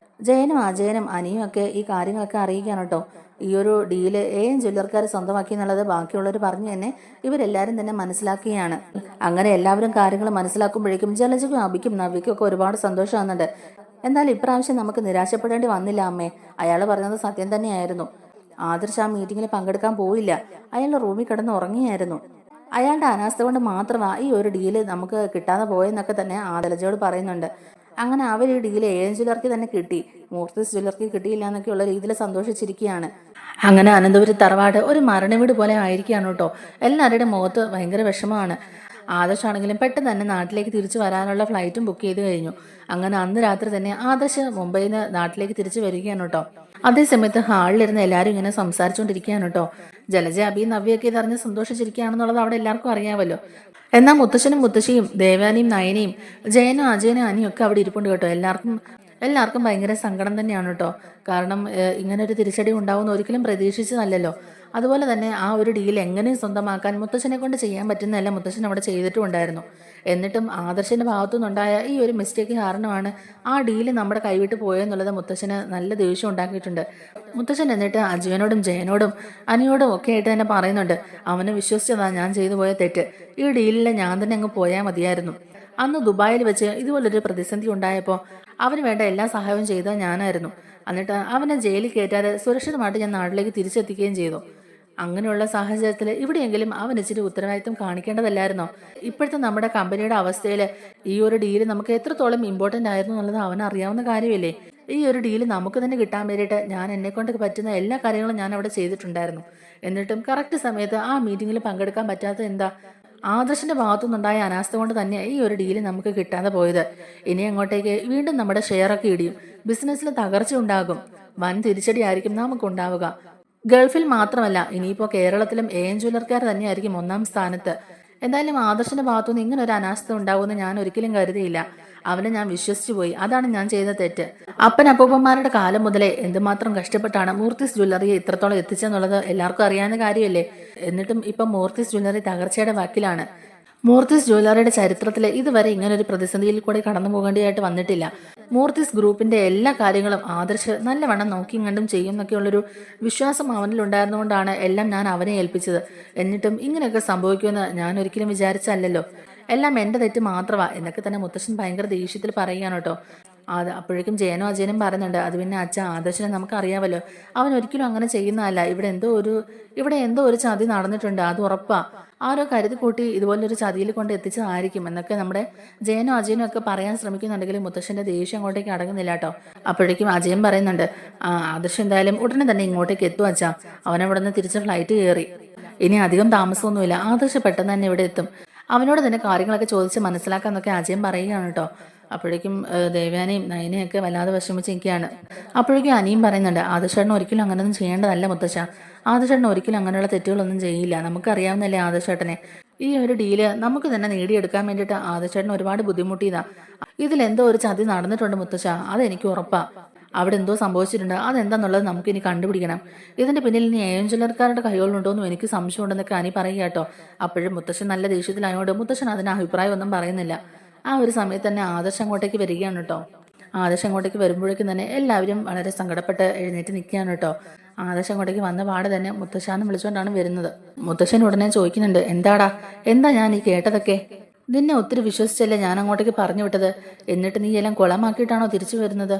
ജയനും അജയനും അനിയും ഒക്കെ ഈ കാര്യങ്ങളൊക്കെ അറിയിക്കുകയാണ് കേട്ടോ. ഈ ഒരു ഡീല് ജ്വല്ലർക്കാർ സ്വന്തമാക്കി എന്നുള്ളത് ബാക്കിയുള്ളവർ പറഞ്ഞു തന്നെ ഇവരെല്ലാവരും തന്നെ മനസ്സിലാക്കുകയാണ്. അങ്ങനെ എല്ലാവരും കാര്യങ്ങൾ മനസ്സിലാക്കുമ്പോഴേക്കും ജലജയ്ക്കും അബിക്കും നവ്യക്കും ഒക്കെ ഒരുപാട് സന്തോഷമാകുന്നുണ്ട്. എന്നാൽ ഇപ്രാവശ്യം നമുക്ക് നിരാശപ്പെടേണ്ടി വന്നില്ല അമ്മേ. അയാൾ പറഞ്ഞത് സത്യം തന്നെയായിരുന്നു. ആദർശ് ആ മീറ്റിങ്ങിൽ പങ്കെടുക്കാൻ പോയില്ല. അയാൾ റൂമിൽ കിടന്ന് ഉറങ്ങിയായിരുന്നു. അയാളുടെ അനാസ്ഥ കൊണ്ട് മാത്രമാണ് ഈ ഒരു ഡീല് നമുക്ക് കിട്ടാതെ പോയെന്നൊക്കെ തന്നെ ജലജയോട് പറയുന്നുണ്ട്. അങ്ങനെ അവർ ഈ ഡീല് ജ്വല്ലർക്ക് തന്നെ കിട്ടി, മൂർത്തിസ് ജ്വല്ലർക്ക് കിട്ടിയില്ല എന്നൊക്കെയുള്ള രീതിയിൽ സന്തോഷിച്ചിരിക്കുകയാണ്. അങ്ങനെ അനന്തപുരം തറവാട് ഒരു മരണവീട് പോലെ ആയിരിക്കുകയാണ് കേട്ടോ. എല്ലാവരുടെയും മുഖത്ത് ഭയങ്കര വിഷമമാണ്. ആദർശാണെങ്കിലും പെട്ടെന്ന് തന്നെ നാട്ടിലേക്ക് തിരിച്ചു വരാനുള്ള ഫ്ലൈറ്റും ബുക്ക് ചെയ്ത് കഴിഞ്ഞു. അങ്ങനെ അന്ന് രാത്രി തന്നെ ആദർശ് മുംബൈയിൽ നിന്ന് നാട്ടിലേക്ക് തിരിച്ചു വരികയാണ് കേട്ടോ. അതേസമയത്ത് ഹാളിലിരുന്ന് എല്ലാവരും ഇങ്ങനെ സംസാരിച്ചുകൊണ്ടിരിക്കുകയാണ് കേട്ടോ. ജലജ അബിയും നവ്യൊക്കെ ഇതറിഞ്ഞ് സന്തോഷിച്ചിരിക്കുകയാണെന്നുള്ളത് അവിടെ എല്ലാവർക്കും അറിയാമല്ലോ. എന്നാൽ മുത്തശ്ശനും മുത്തശ്ശിയും ദേവാനിയും നയനയും ജയനും അജയനും അനിയും ഒക്കെ അവിടെ ഇരിപ്പുണ്ട് കേട്ടോ. എല്ലാവർക്കും ഭയങ്കര സങ്കടം തന്നെയാണ് കേട്ടോ. കാരണം ഇങ്ങനെ ഒരു തിരിച്ചടി ഉണ്ടാവുമെന്ന് ഒരിക്കലും പ്രതീക്ഷിച്ചതല്ലല്ലോ. അതുപോലെ തന്നെ ആ ഒരു ഡീൽ എങ്ങനെയും സ്വന്തമാക്കാൻ മുത്തശ്ശനെ കൊണ്ട് ചെയ്യാൻ പറ്റുന്നതല്ല മുത്തശ്ശൻ അവിടെ ചെയ്തിട്ടുണ്ടായിരുന്നു. എന്നിട്ടും ആദർശന്റെ ഭാഗത്തുനിന്നുണ്ടായ ഈ ഒരു മിസ്റ്റേക്ക് കാരണമാണ് ആ ഡീല് നമ്മുടെ കൈവിട്ട് പോയെന്നുള്ളത് മുത്തശ്ശന് നല്ല ദേഷ്യം ഉണ്ടാക്കിയിട്ടുണ്ട്. മുത്തശ്ശൻ എന്നിട്ട് അജയനോടും ജയനോടും അനിയോടും ഒക്കെ ആയിട്ട് തന്നെ പറയുന്നുണ്ട്, അവനെ വിശ്വസിച്ചതാ ഞാൻ ചെയ്തു പോയ തെറ്റ്. ഈ ഡീലിൽ ഞാൻ തന്നെ അങ്ങ് പോയാൽ മതിയായിരുന്നു. അന്ന് ദുബായിൽ വെച്ച് ഇതുപോലൊരു പ്രതിസന്ധി ഉണ്ടായപ്പോൾ അവന് വേണ്ട എല്ലാ സഹായവും ചെയ്തത് ഞാനായിരുന്നു. എന്നിട്ട് അവനെ ജയിലിൽ കയറ്റാതെ സുരക്ഷിതമായിട്ട് ഞാൻ നാട്ടിലേക്ക് തിരിച്ചെത്തിക്കുകയും ചെയ്തു. അങ്ങനെയുള്ള സാഹചര്യത്തിൽ ഇവിടെയെങ്കിലും അവൻ ഇച്ചിരി ഉത്തരവാദിത്വം കാണിക്കേണ്ടതല്ലായിരുന്നോ? ഇപ്പോഴത്തെ നമ്മുടെ കമ്പനിയുടെ അവസ്ഥയിൽ ഈ ഒരു ഡീല് നമുക്ക് എത്രത്തോളം ഇമ്പോർട്ടൻ്റ് ആയിരുന്നു എന്നുള്ളത് അവന് അറിയാവുന്ന കാര്യമല്ലേ. ഈ ഒരു ഡീല് നമുക്ക് തന്നെ കിട്ടാൻ വേണ്ടിയിട്ട് ഞാൻ എന്നെക്കൊണ്ട് പറ്റുന്ന എല്ലാ കാര്യങ്ങളും ഞാൻ അവിടെ ചെയ്തിട്ടുണ്ടായിരുന്നു. എന്നിട്ടും കറക്റ്റ് സമയത്ത് ആ മീറ്റിങ്ങിൽ പങ്കെടുക്കാൻ പറ്റാത്തത് എന്താ? ആദർശിന്റെ ഭാഗത്തുനിന്നുണ്ടായ അനാസ്ഥ കൊണ്ട് തന്നെ ഈ ഒരു ഡീല് നമുക്ക് കിട്ടാതെ പോയത്. ഇനി അങ്ങോട്ടേക്ക് വീണ്ടും നമ്മുടെ ഷെയറൊക്കെ ഇടിയും, ബിസിനസ്സിൽ തകർച്ച ഉണ്ടാകും, വൻ തിരിച്ചടി ആയിരിക്കും നമുക്കുണ്ടാവുക. ഗൾഫിൽ മാത്രമല്ല ഇനിയിപ്പോൾ കേരളത്തിലും ജ്വല്ലർക്കാർ തന്നെയായിരിക്കും ഒന്നാം സ്ഥാനത്ത്. എന്തായാലും ആദർശിന്റെ ഭാഗത്തുനിന്ന് ഇങ്ങനെ ഒരു അനാസ്ഥ ഉണ്ടാവുമെന്ന് ഞാൻ ഒരിക്കലും കരുതിയില്ല. അവനെ ഞാൻ വിശ്വസിച്ചു പോയി. അതാണ് ഞാൻ ചെയ്ത തെറ്റ്. അപ്പനപ്പൂപ്പന്മാരുടെ കാലം മുതലേ എന്തുമാത്രം കഷ്ടപ്പെട്ടാണ് മൂർത്തിസ് ജ്വല്ലറിയെ ഇത്രത്തോളം എത്തിച്ചെന്നുള്ളത് എല്ലാവർക്കും അറിയാവുന്ന കാര്യമല്ലേ. എന്നിട്ടും ഇപ്പം മൂർത്തിസ് ജ്വല്ലറി തകർച്ചയുടെ വാക്കിലാണ്. മൂർത്തിസ് ജ്വല്ലറിയുടെ ചരിത്രത്തിൽ ഇതുവരെ ഇങ്ങനൊരു പ്രതിസന്ധിയിൽ കൂടെ കടന്നു പോകേണ്ടതായിട്ട് വന്നിട്ടില്ല. മൂർത്തിസ് ഗ്രൂപ്പിന്റെ എല്ലാ കാര്യങ്ങളും ആദർശ് നല്ലവണ്ണം നോക്കിയും കണ്ടും ചെയ്യും എന്നൊക്കെയുള്ളൊരു വിശ്വാസം അവനിൽ ഉണ്ടായിരുന്നുകൊണ്ടാണ് എല്ലാം ഞാൻ അവനെ ഏൽപ്പിച്ചത്. എന്നിട്ടും ഇങ്ങനെയൊക്കെ സംഭവിക്കുമെന്ന് ഞാൻ ഒരിക്കലും വിചാരിച്ചല്ലോ. എല്ലാം എൻ്റെ തെറ്റ് മാത്രമാ എന്നൊക്കെ തന്നെ മുത്തശ്ശൻ ഭയങ്കര ദേഷ്യത്തിൽ പറയുകയാണ് കേട്ടോ. അപ്പോഴേക്കും ജയനും അജയനും പറയുന്നുണ്ട്, അത് പിന്നെ അച്ഛ ആദർശനെ നമുക്കറിയാമല്ലോ, അവൻ ഒരിക്കലും അങ്ങനെ ചെയ്യുന്നതല്ല. ഇവിടെ എന്തോ ഒരു ചതി നടന്നിട്ടുണ്ട്, അത് ഉറപ്പാ. ആരോ കരുതി കൂട്ടി ഇതുപോലൊരു ചതിയിൽ കൊണ്ട് എത്തിച്ചതായിരിക്കും എന്നൊക്കെ നമ്മുടെ ജയനും അജയനും ഒക്കെ പറയാൻ ശ്രമിക്കുന്നുണ്ടെങ്കിലും മുത്തശ്ശന്റെ ദേഷ്യം അങ്ങോട്ടേക്ക് അടങ്ങുന്നില്ല കേട്ടോ. അപ്പോഴേക്കും അജയൻ പറയുന്നുണ്ട്, ആദർശം എന്തായാലും ഉടനെ തന്നെ ഇങ്ങോട്ടേക്ക് എത്തും അച്ഛാ. അവനവിടെ നിന്ന് തിരിച്ച് ഫ്ലൈറ്റ് കയറി. ഇനി അധികം താമസമൊന്നുമില്ല, ആദർശം പെട്ടെന്ന് തന്നെ ഇവിടെ എത്തും. അവനോട് തന്നെ കാര്യങ്ങളൊക്കെ ചോദിച്ച് മനസ്സിലാക്കാന്നൊക്കെ അജയൻ പറയുകയാണ് കേട്ടോ. അപ്പോഴേക്കും ദേവയാനയും നയനയൊക്കെ വല്ലാതെ വിഷമിച്ചിരിക്കുകയാണ്. അപ്പോഴേക്കും അനിയും പറയുന്നുണ്ട്, ആദർശേട്ടൻ ഒരിക്കലും അങ്ങനെയൊന്നും ചെയ്യേണ്ടതല്ല മുത്തശ്ശ. ആദർശേട്ടൻ ഒരിക്കലും അങ്ങനെയുള്ള തെറ്റുകളൊന്നും ചെയ്യില്ല. നമുക്കറിയാവുന്നല്ലേ ആദർശേട്ടനെ. ഈ ഒരു ഡീല് നമുക്ക് തന്നെ നേടിയെടുക്കാൻ വേണ്ടിയിട്ട് ആദർശേട്ടൻ ഒരുപാട് ബുദ്ധിമുട്ടിയതാ. ഇതിലെന്തോ ഒരു ചതി നടന്നിട്ടുണ്ട് മുത്തശ്ശ, അതെനിക്ക് ഉറപ്പാ. അവിടെ എന്തോ സംഭവിച്ചിട്ടുണ്ട്, അതെന്താന്നുള്ളത് നമുക്കിനി കണ്ടുപിടിക്കണം. ഇതിന്റെ പിന്നിൽ ഇനി ജ്വല്ലർക്കാരുടെ കൈകളുണ്ടോന്നും എനിക്ക് സംശയമുണ്ടെന്നൊക്കെ അനി പറയുക കേട്ടോ. അപ്പോഴും മുത്തശ്ശൻ നല്ല ദേഷ്യത്തിലായതുകൊണ്ട് മുത്തശ്ശൻ അതിന് അഭിപ്രായം ഒന്നും പറയുന്നില്ല. ആ ഒരു സമയത്ത് തന്നെ ആദർശം അങ്ങോട്ടേക്ക് വരികയാണ് കേട്ടോ. ആദർശം അങ്ങോട്ടേക്ക് വരുമ്പോഴേക്കും തന്നെ എല്ലാവരും വളരെ സങ്കടപ്പെട്ട് എഴുന്നേറ്റ് നിൽക്കുകയാണ് കേട്ടോ. ആദർശം അങ്ങോട്ടേക്ക് വന്ന പാടെ തന്നെ മുത്തശ്ശാന്ന് വിളിച്ചുകൊണ്ടാണ് വരുന്നത്. മുത്തശ്ശൻ ഉടനെ ചോദിക്കുന്നുണ്ട്, എന്താ ഞാൻ ഈ കേട്ടതൊക്കെ? നിന്നെ ഒത്തിരി വിശ്വസിച്ചല്ലേ ഞാൻ അങ്ങോട്ടേക്ക് പറഞ്ഞു വിട്ടത്, എന്നിട്ട് നീ എല്ലാം കുളമാക്കിയിട്ടാണോ തിരിച്ചു വരുന്നത്?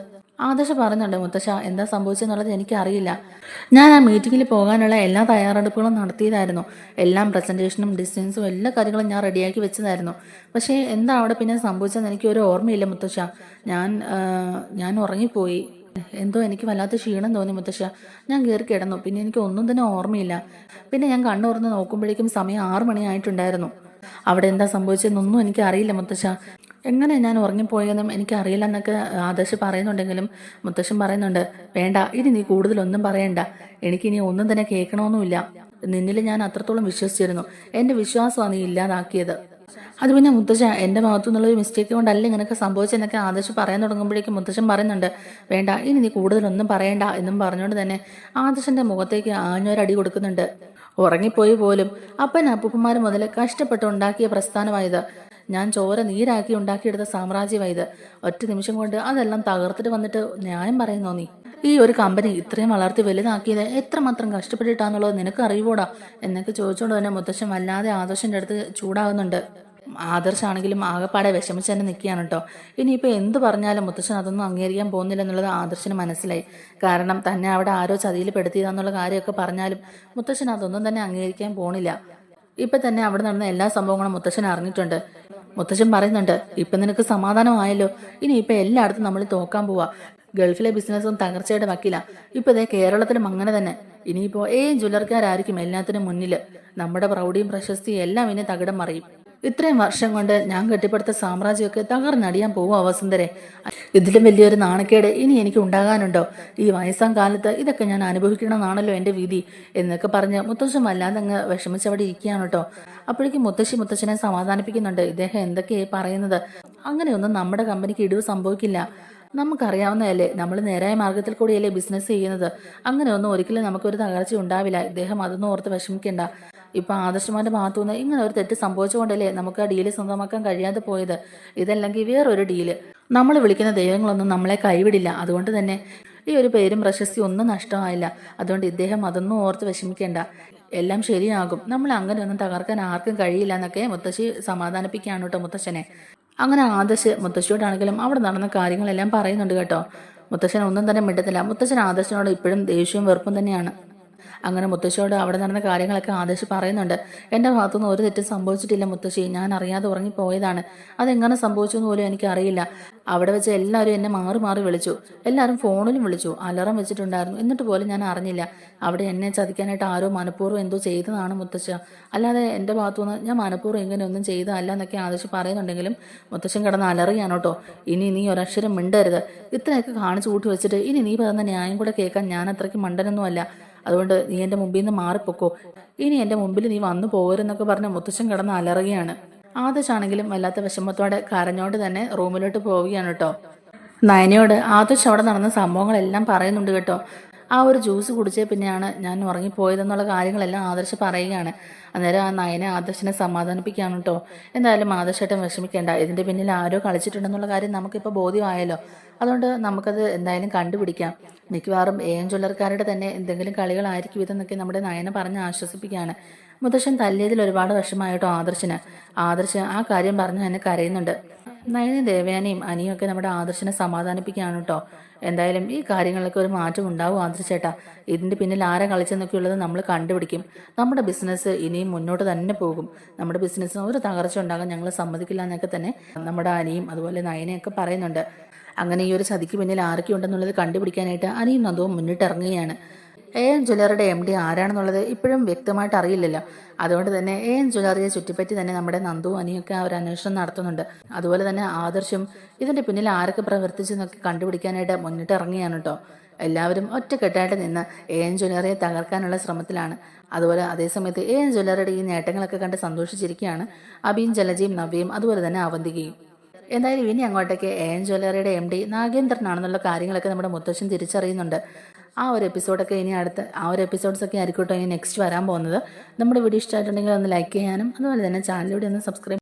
ആദർശ് പറയുന്നുണ്ട്, മുത്തശ്ശ എന്താ സംഭവിച്ചെന്നുള്ളത് എനിക്കറിയില്ല. ഞാൻ ആ മീറ്റിങ്ങിൽ പോകാനുള്ള എല്ലാ തയ്യാറെടുപ്പുകളും നടത്തിയതായിരുന്നു. എല്ലാം പ്രസന്റേഷനും ഡിസ്റ്റൻസും എല്ലാ കാര്യങ്ങളും ഞാൻ റെഡിയാക്കി വെച്ചതായിരുന്നു. പക്ഷേ എന്താ അവിടെ പിന്നെ സംഭവിച്ചതെന്ന് എനിക്ക് ഒരു ഓർമ്മയില്ല മുത്തശ്ശ. ഞാൻ ഉറങ്ങിപ്പോയി. എന്തോ എനിക്ക് വല്ലാത്ത ക്ഷീണം തോന്നി മുത്തശ്ശ. ഞാൻ കയറി കിടന്നു. പിന്നെ എനിക്ക് ഒന്നും തന്നെ ഓർമ്മയില്ല. പിന്നെ ഞാൻ കണ്ണു തുറന്ന് നോക്കുമ്പോഴേക്കും സമയം 6 മണിയായിട്ടുണ്ടായിരുന്നു. അവിടെ എന്താ സംഭവിച്ചതെന്നൊന്നും എനിക്ക് അറിയില്ല മുത്തശ്ശ. എങ്ങനെ ഞാൻ ഉറങ്ങിപ്പോയെന്നും എനിക്കറിയില്ല എന്നൊക്കെ ആദർശ് പറയുന്നുണ്ടെങ്കിലും മുത്തശ്ശൻ പറയുന്നുണ്ട്, വേണ്ട, ഇനി നീ കൂടുതലൊന്നും പറയണ്ട. എനിക്കിനി ഒന്നും തന്നെ കേൾക്കണമെന്നുമില്ല. നിന്നിൽ ഞാൻ അത്രത്തോളം വിശ്വസിച്ചിരുന്നു. എൻ്റെ വിശ്വാസമാണ് നീ ഇല്ലാതാക്കിയത്. അത് പിന്നെ മുത്തശ്ശൻ എൻ്റെ ഭാഗത്തു നിന്നുള്ളൊരു മിസ്റ്റേക്ക് കൊണ്ടല്ല ഇങ്ങനെയൊക്കെ സംഭവിച്ചെന്നൊക്കെ ആദർശ് പറയാൻ തുടങ്ങുമ്പോഴേക്കും മുത്തശ്ശൻ പറയുന്നുണ്ട്, വേണ്ട ഇനി നീ കൂടുതലൊന്നും പറയണ്ട എന്നും പറഞ്ഞുകൊണ്ട് തന്നെ ആദർശൻ്റെ മുഖത്തേക്ക് ആഞ്ഞൊരടി കൊടുക്കുന്നുണ്ട്. ഉറങ്ങിപ്പോയി പോലും അപ്പൻ അപ്പൂപ്പന്മാർ മുതൽ കഷ്ടപ്പെട്ട് ഉണ്ടാക്കിയ പ്രസ്ഥാനമായത്, ഞാൻ ചോര നീരാക്കി ഉണ്ടാക്കിയെടുത്ത സാമ്രാജ്യമായത്. ഒറ്റ നിമിഷം കൊണ്ട് അതെല്ലാം തകർത്തിട്ട് വന്നിട്ട് ന്യായം പറയുന്നോ നീ? ഈ ഒരു കമ്പനി ഇത്രയും വളർത്തി വലുതാക്കിയത് എത്രമാത്രം കഷ്ടപ്പെട്ടിട്ടാന്നുള്ളത് നിനക്ക് അറിയൂടാ എന്നൊക്കെ ചോദിച്ചുകൊണ്ട് തന്നെ മുത്തശ്ശൻ വല്ലാതെ ആദർശൻ്റെ അടുത്ത് ചൂടാകുന്നുണ്ട്. ആദർശാണെങ്കിലും ആകെപ്പാടെ വിഷമിച്ച് തന്നെ നിൽക്കുകയാണ് കേട്ടോ. ഇനിയിപ്പോൾ എന്ത് പറഞ്ഞാലും മുത്തശ്ശൻ അതൊന്നും അംഗീകരിക്കാൻ പോകുന്നില്ല എന്നുള്ളത് ആദർശന് മനസ്സിലായി. കാരണം തന്നെ അവിടെ ആരോ ചതിയിൽ പെടുത്തിയതാന്നുള്ള കാര്യമൊക്കെ പറഞ്ഞാലും മുത്തശ്ശൻ അതൊന്നും തന്നെ അംഗീകരിക്കാൻ പോണില്ല. ഇപ്പം തന്നെ അവിടെ നടന്ന എല്ലാ സംഭവങ്ങളും മുത്തശ്ശൻ അറിഞ്ഞിട്ടുണ്ട്. മുത്തശ്ശൻ പറയുന്നുണ്ട്, ഇപ്പം നിനക്ക് സമാധാനമായല്ലോ, ഇനിയിപ്പോൾ എല്ലായിടത്തും നമ്മൾ തോക്കാൻ പോവാ. ഗൾഫിലെ ബിസിനസ്സും തകർച്ചയുടെ വക്കില. ഇപ്പം ഇതേ കേരളത്തിലും അങ്ങനെ തന്നെ. ഇനിയിപ്പോൾ ജ്വല്ലറിക്കാരായിരിക്കും എല്ലാത്തിനും മുന്നിൽ. നമ്മുടെ പ്രൗഢിയും പ്രശസ്തിയും എല്ലാം ഇനി തകിടം മറിയും. ഇത്രയും വർഷം കൊണ്ട് ഞാൻ കെട്ടിപ്പടുത്ത സാമ്രാജ്യമൊക്കെ തകർന്നടിയാൻ പോവാ വസുന്ധരെ. ഇതിലും വലിയൊരു നാണക്കേട് ഇനി എനിക്ക് ഉണ്ടാകാനുണ്ടോ? ഈ വയസ്സാം കാലത്ത് ഇതൊക്കെ ഞാൻ അനുഭവിക്കണമെന്നാണല്ലോ എൻ്റെ വിധി എന്നൊക്കെ പറഞ്ഞ് മുത്തശ്ശൻ വല്ലാതെ അങ്ങ് വിഷമിച്ചവിടെ ഇരിക്കുകയാണ് കേട്ടോ. അപ്പോഴേക്കും മുത്തശ്ശനെ സമാധാനിപ്പിക്കുന്നുണ്ട്. ഇദ്ദേഹം എന്തൊക്കെയായി പറയുന്നത്? അങ്ങനെയൊന്നും നമ്മുടെ കമ്പനിക്ക് ഇടിവ് സംഭവിക്കില്ല. നമുക്കറിയാവുന്നതല്ലേ, നമ്മൾ നേരായ മാർഗത്തിൽ കൂടിയല്ലേ ബിസിനസ് ചെയ്യുന്നത്. അങ്ങനെയൊന്നും ഒരിക്കലും നമുക്കൊരു തകർച്ച ഉണ്ടാവില്ല. ഇദ്ദേഹം അതൊന്നും ഓർത്ത് വിഷമിക്കേണ്ട. ഇപ്പൊ ആദർശമാന്റെ ഭാഗത്തുനിന്ന് ഇങ്ങനെ ഒരു തെറ്റ് സംഭവിച്ചുകൊണ്ടല്ലേ നമുക്ക് ആ ഡീല് സ്വന്തമാക്കാൻ കഴിയാതെ പോയത്. ഇതല്ലെങ്കിൽ വേറൊരു ഡീല്. നമ്മൾ വിളിക്കുന്ന ദൈവങ്ങളൊന്നും നമ്മളെ കൈവിടില്ല. അതുകൊണ്ട് തന്നെ ഈ ഒരു പേരും പ്രശസ്തി ഒന്നും നഷ്ടമായില്ല. അതുകൊണ്ട് ഇദ്ദേഹം അതൊന്നും ഓർത്ത് വിഷമിക്കേണ്ട. എല്ലാം ശരിയാകും. നമ്മൾ അങ്ങനെ ഒന്നും തകർക്കാൻ ആർക്കും കഴിയില്ല എന്നൊക്കെ മുത്തശ്ശി സമാധാനിപ്പിക്കുകയാണ് കേട്ടോ മുത്തശ്ശനെ. അങ്ങനെ ആദർശ് മുത്തശ്ശിയോടാണെങ്കിലും അവിടെ നടന്ന കാര്യങ്ങളെല്ലാം പറയുന്നുണ്ട് കേട്ടോ. മുത്തശ്ശൻ ഒന്നും തന്നെ മിണ്ടത്തില്ല. മുത്തശ്ശൻ ആദർശനോട് ഇപ്പോഴും ദേഷ്യവും വെറുപ്പും തന്നെയാണ്. അങ്ങനെ മുത്തശ്ശിയോട് അവിടെ നടന്ന കാര്യങ്ങളൊക്കെ ആദർശ് പറയുന്നുണ്ട്. എൻ്റെ ഭാഗത്തുനിന്ന് ഒരു തെറ്റും സംഭവിച്ചിട്ടില്ല മുത്തശ്ശി, ഞാൻ അറിയാതെ ഉറങ്ങിപ്പോയതാണ്. അതെങ്ങനെ സംഭവിച്ചു എന്ന് പോലും എനിക്കറിയില്ല. അവിടെ വെച്ച് എല്ലാവരും എന്നെ മാറി മാറി വിളിച്ചു. എല്ലാവരും ഫോണിലും വിളിച്ചു, അലറം വെച്ചിട്ടുണ്ടായിരുന്നു. എന്നിട്ട് പോലും ഞാൻ അറിഞ്ഞില്ല. അവിടെ എന്നെ ചതിക്കാനായിട്ട് ആരോ മനഃപൂർവ്വം എന്തോ ചെയ്തതാണ് മുത്തശ്ശ. അല്ലാതെ എൻ്റെ ഭാഗത്തുനിന്ന് ഞാൻ മനഃപൂർവ്വം ഇങ്ങനെയൊന്നും ചെയ്തതല്ല എന്നൊക്കെ ആദർശ് പറയുന്നുണ്ടെങ്കിലും മുത്തശ്ശൻ കിടന്ന് അലറിയാണ് കേട്ടോ. ഇനി നീ ഒരക്ഷരം മിണ്ടരുത്. ഇത്രയൊക്കെ കാണിച്ചു കൂട്ടി വെച്ചിട്ട് ഇനി നീ പറയുന്ന ന്യായം കൂടെ കേൾക്കാൻ ഞാൻ അത്രയ്ക്ക് മണ്ടനൊന്നുമല്ല. അതുകൊണ്ട് നീ എൻ്റെ മുമ്പിൽ നിന്ന് മാറിപ്പൊക്കോ. ഇനി എൻ്റെ മുമ്പിൽ നീ വന്നു പോകരുന്നൊക്കെ പറഞ്ഞ് മുത്തശ്ശൻ കിടന്ന് അലറുകയാണ്. ആദർശാണെങ്കിലും വല്ലാത്ത വിഷമത്തോടെ കരഞ്ഞോണ്ട് തന്നെ റൂമിലോട്ട് പോവുകയാണ് കേട്ടോ. നയനയോട് ആദർശ് അവിടെ നടന്ന സംഭവങ്ങളെല്ലാം പറയുന്നുണ്ട് കേട്ടോ. ആ ഒരു ജ്യൂസ് കുടിച്ചേ പിന്നെയാണ് ഞാൻ ഉറങ്ങിപ്പോയതെന്നുള്ള കാര്യങ്ങളെല്ലാം ആദർശ് പറയുകയാണ്. അന്നേരം ആ നയന ആദർശിനെ സമാധാനിപ്പിക്കുകയാണ് കേട്ടോ. എന്തായാലും ആദർശമായിട്ടും വിഷമിക്കേണ്ട, ഇതിൻ്റെ പിന്നിൽ ആരോ കളിച്ചിട്ടുണ്ടെന്നുള്ള കാര്യം നമുക്കിപ്പോൾ ബോധ്യമായല്ലോ. അതുകൊണ്ട് നമുക്കത് എന്തായാലും കണ്ടുപിടിക്കാം. മിക്കവാറും ജ്വല്ലറിക്കാരുടെ തന്നെ എന്തെങ്കിലും കളികളായിരിക്കും ഇതെന്നൊക്കെ നമ്മുടെ നയന പറഞ്ഞ് ആശ്വസിപ്പിക്കുകയാണ്. മുത്തശ്ശൻ തല്ലിയതിൽ ഒരുപാട് വിഷമമായിട്ടോ ആദർശ് ആ കാര്യം പറഞ്ഞ് തന്നെ കരയുന്നുണ്ട്. നയനയും ദേവയാനിയും അനിയും ഒക്കെ നമ്മുടെ ആദർശിനെ സമാധാനിപ്പിക്കുകയാണ് കേട്ടോ. എന്തായാലും ഈ കാര്യങ്ങളൊക്കെ ഒരു മാറ്റം ഉണ്ടാവും ആദർശേട്ടാ. ഇതിൻ്റെ പിന്നിൽ ആരെ കളിച്ചെന്നൊക്കെയുള്ളത് നമ്മൾ കണ്ടുപിടിക്കും. നമ്മുടെ ബിസിനസ് ഇനിയും മുന്നോട്ട് തന്നെ പോകും. നമ്മുടെ ബിസിനസ്സിന് ഒരു തകർച്ച ഉണ്ടാകാൻ ഞങ്ങൾ സമ്മതിക്കില്ല എന്നൊക്കെ തന്നെ നമ്മുടെ അനിയും അതുപോലെ നയനയൊക്കെ പറയുന്നുണ്ട്. അങ്ങനെ ഈ ഒരു ചതിക്ക് പിന്നിൽ ആരൊക്കെയുണ്ടെന്നുള്ളത് കണ്ടുപിടിക്കാനായിട്ട് അനിയും നന്ദുവും മുന്നിട്ടിറങ്ങുകയാണ്. ജ്വല്ലറിയുടെ MD ആരാണെന്നുള്ളത് ഇപ്പോഴും വ്യക്തമായിട്ട് അറിയില്ലല്ലോ. അതുകൊണ്ട് തന്നെ ജ്വല്ലറിയെ ചുറ്റിപ്പറ്റി തന്നെ നമ്മുടെ നന്ദുവും അനിയൊക്കെ ഒരു അന്വേഷണം നടത്തുന്നുണ്ട്. അതുപോലെ തന്നെ ആദർശും ഇതിൻ്റെ പിന്നിൽ ആരൊക്കെ പ്രവർത്തിച്ചെന്നൊക്കെ കണ്ടുപിടിക്കാനായിട്ട് മുന്നിട്ടിറങ്ങുകയാണ് കേട്ടോ. എല്ലാവരും ഒറ്റക്കെട്ടായിട്ട് നിന്ന് ജ്വല്ലറിയെ തകർക്കാനുള്ള ശ്രമത്തിലാണ്. അതുപോലെ അതേസമയത്ത് ജ്വല്ലറിയുടെ ഈ നേട്ടങ്ങളൊക്കെ കണ്ട് സന്തോഷിച്ചിരിക്കുകയാണ് അബിയും ജലജയും നവ്യയും അതുപോലെ തന്നെ അവന്തികയും. എന്തായാലും ഇനി അങ്ങോട്ടേക്ക് ജ്വല്ലറിയുടെ MD നാഗേന്ദ്രനാണെന്നുള്ള കാര്യങ്ങളൊക്കെ നമ്മുടെ മുത്തശ്ശൻ തിരിച്ചറിയുന്നുണ്ട്. ആ ഒരു എപ്പിസോഡൊക്കെ ഇനി ആ ഒരു എപ്പിസോഡ്സൊക്കെ ആയിരിക്കട്ടോ ഇനി നെക്സ്റ്റ് വരാൻ പോകുന്നത്. നമ്മുടെ വീഡിയോ ഇഷ്ടമായിട്ടുണ്ടെങ്കിൽ ഒന്ന് ലൈക്ക് ചെയ്യാനും അതുപോലെ തന്നെ ചാനലിലൂടെ ഒന്ന് സബ്സ്ക്രൈബ്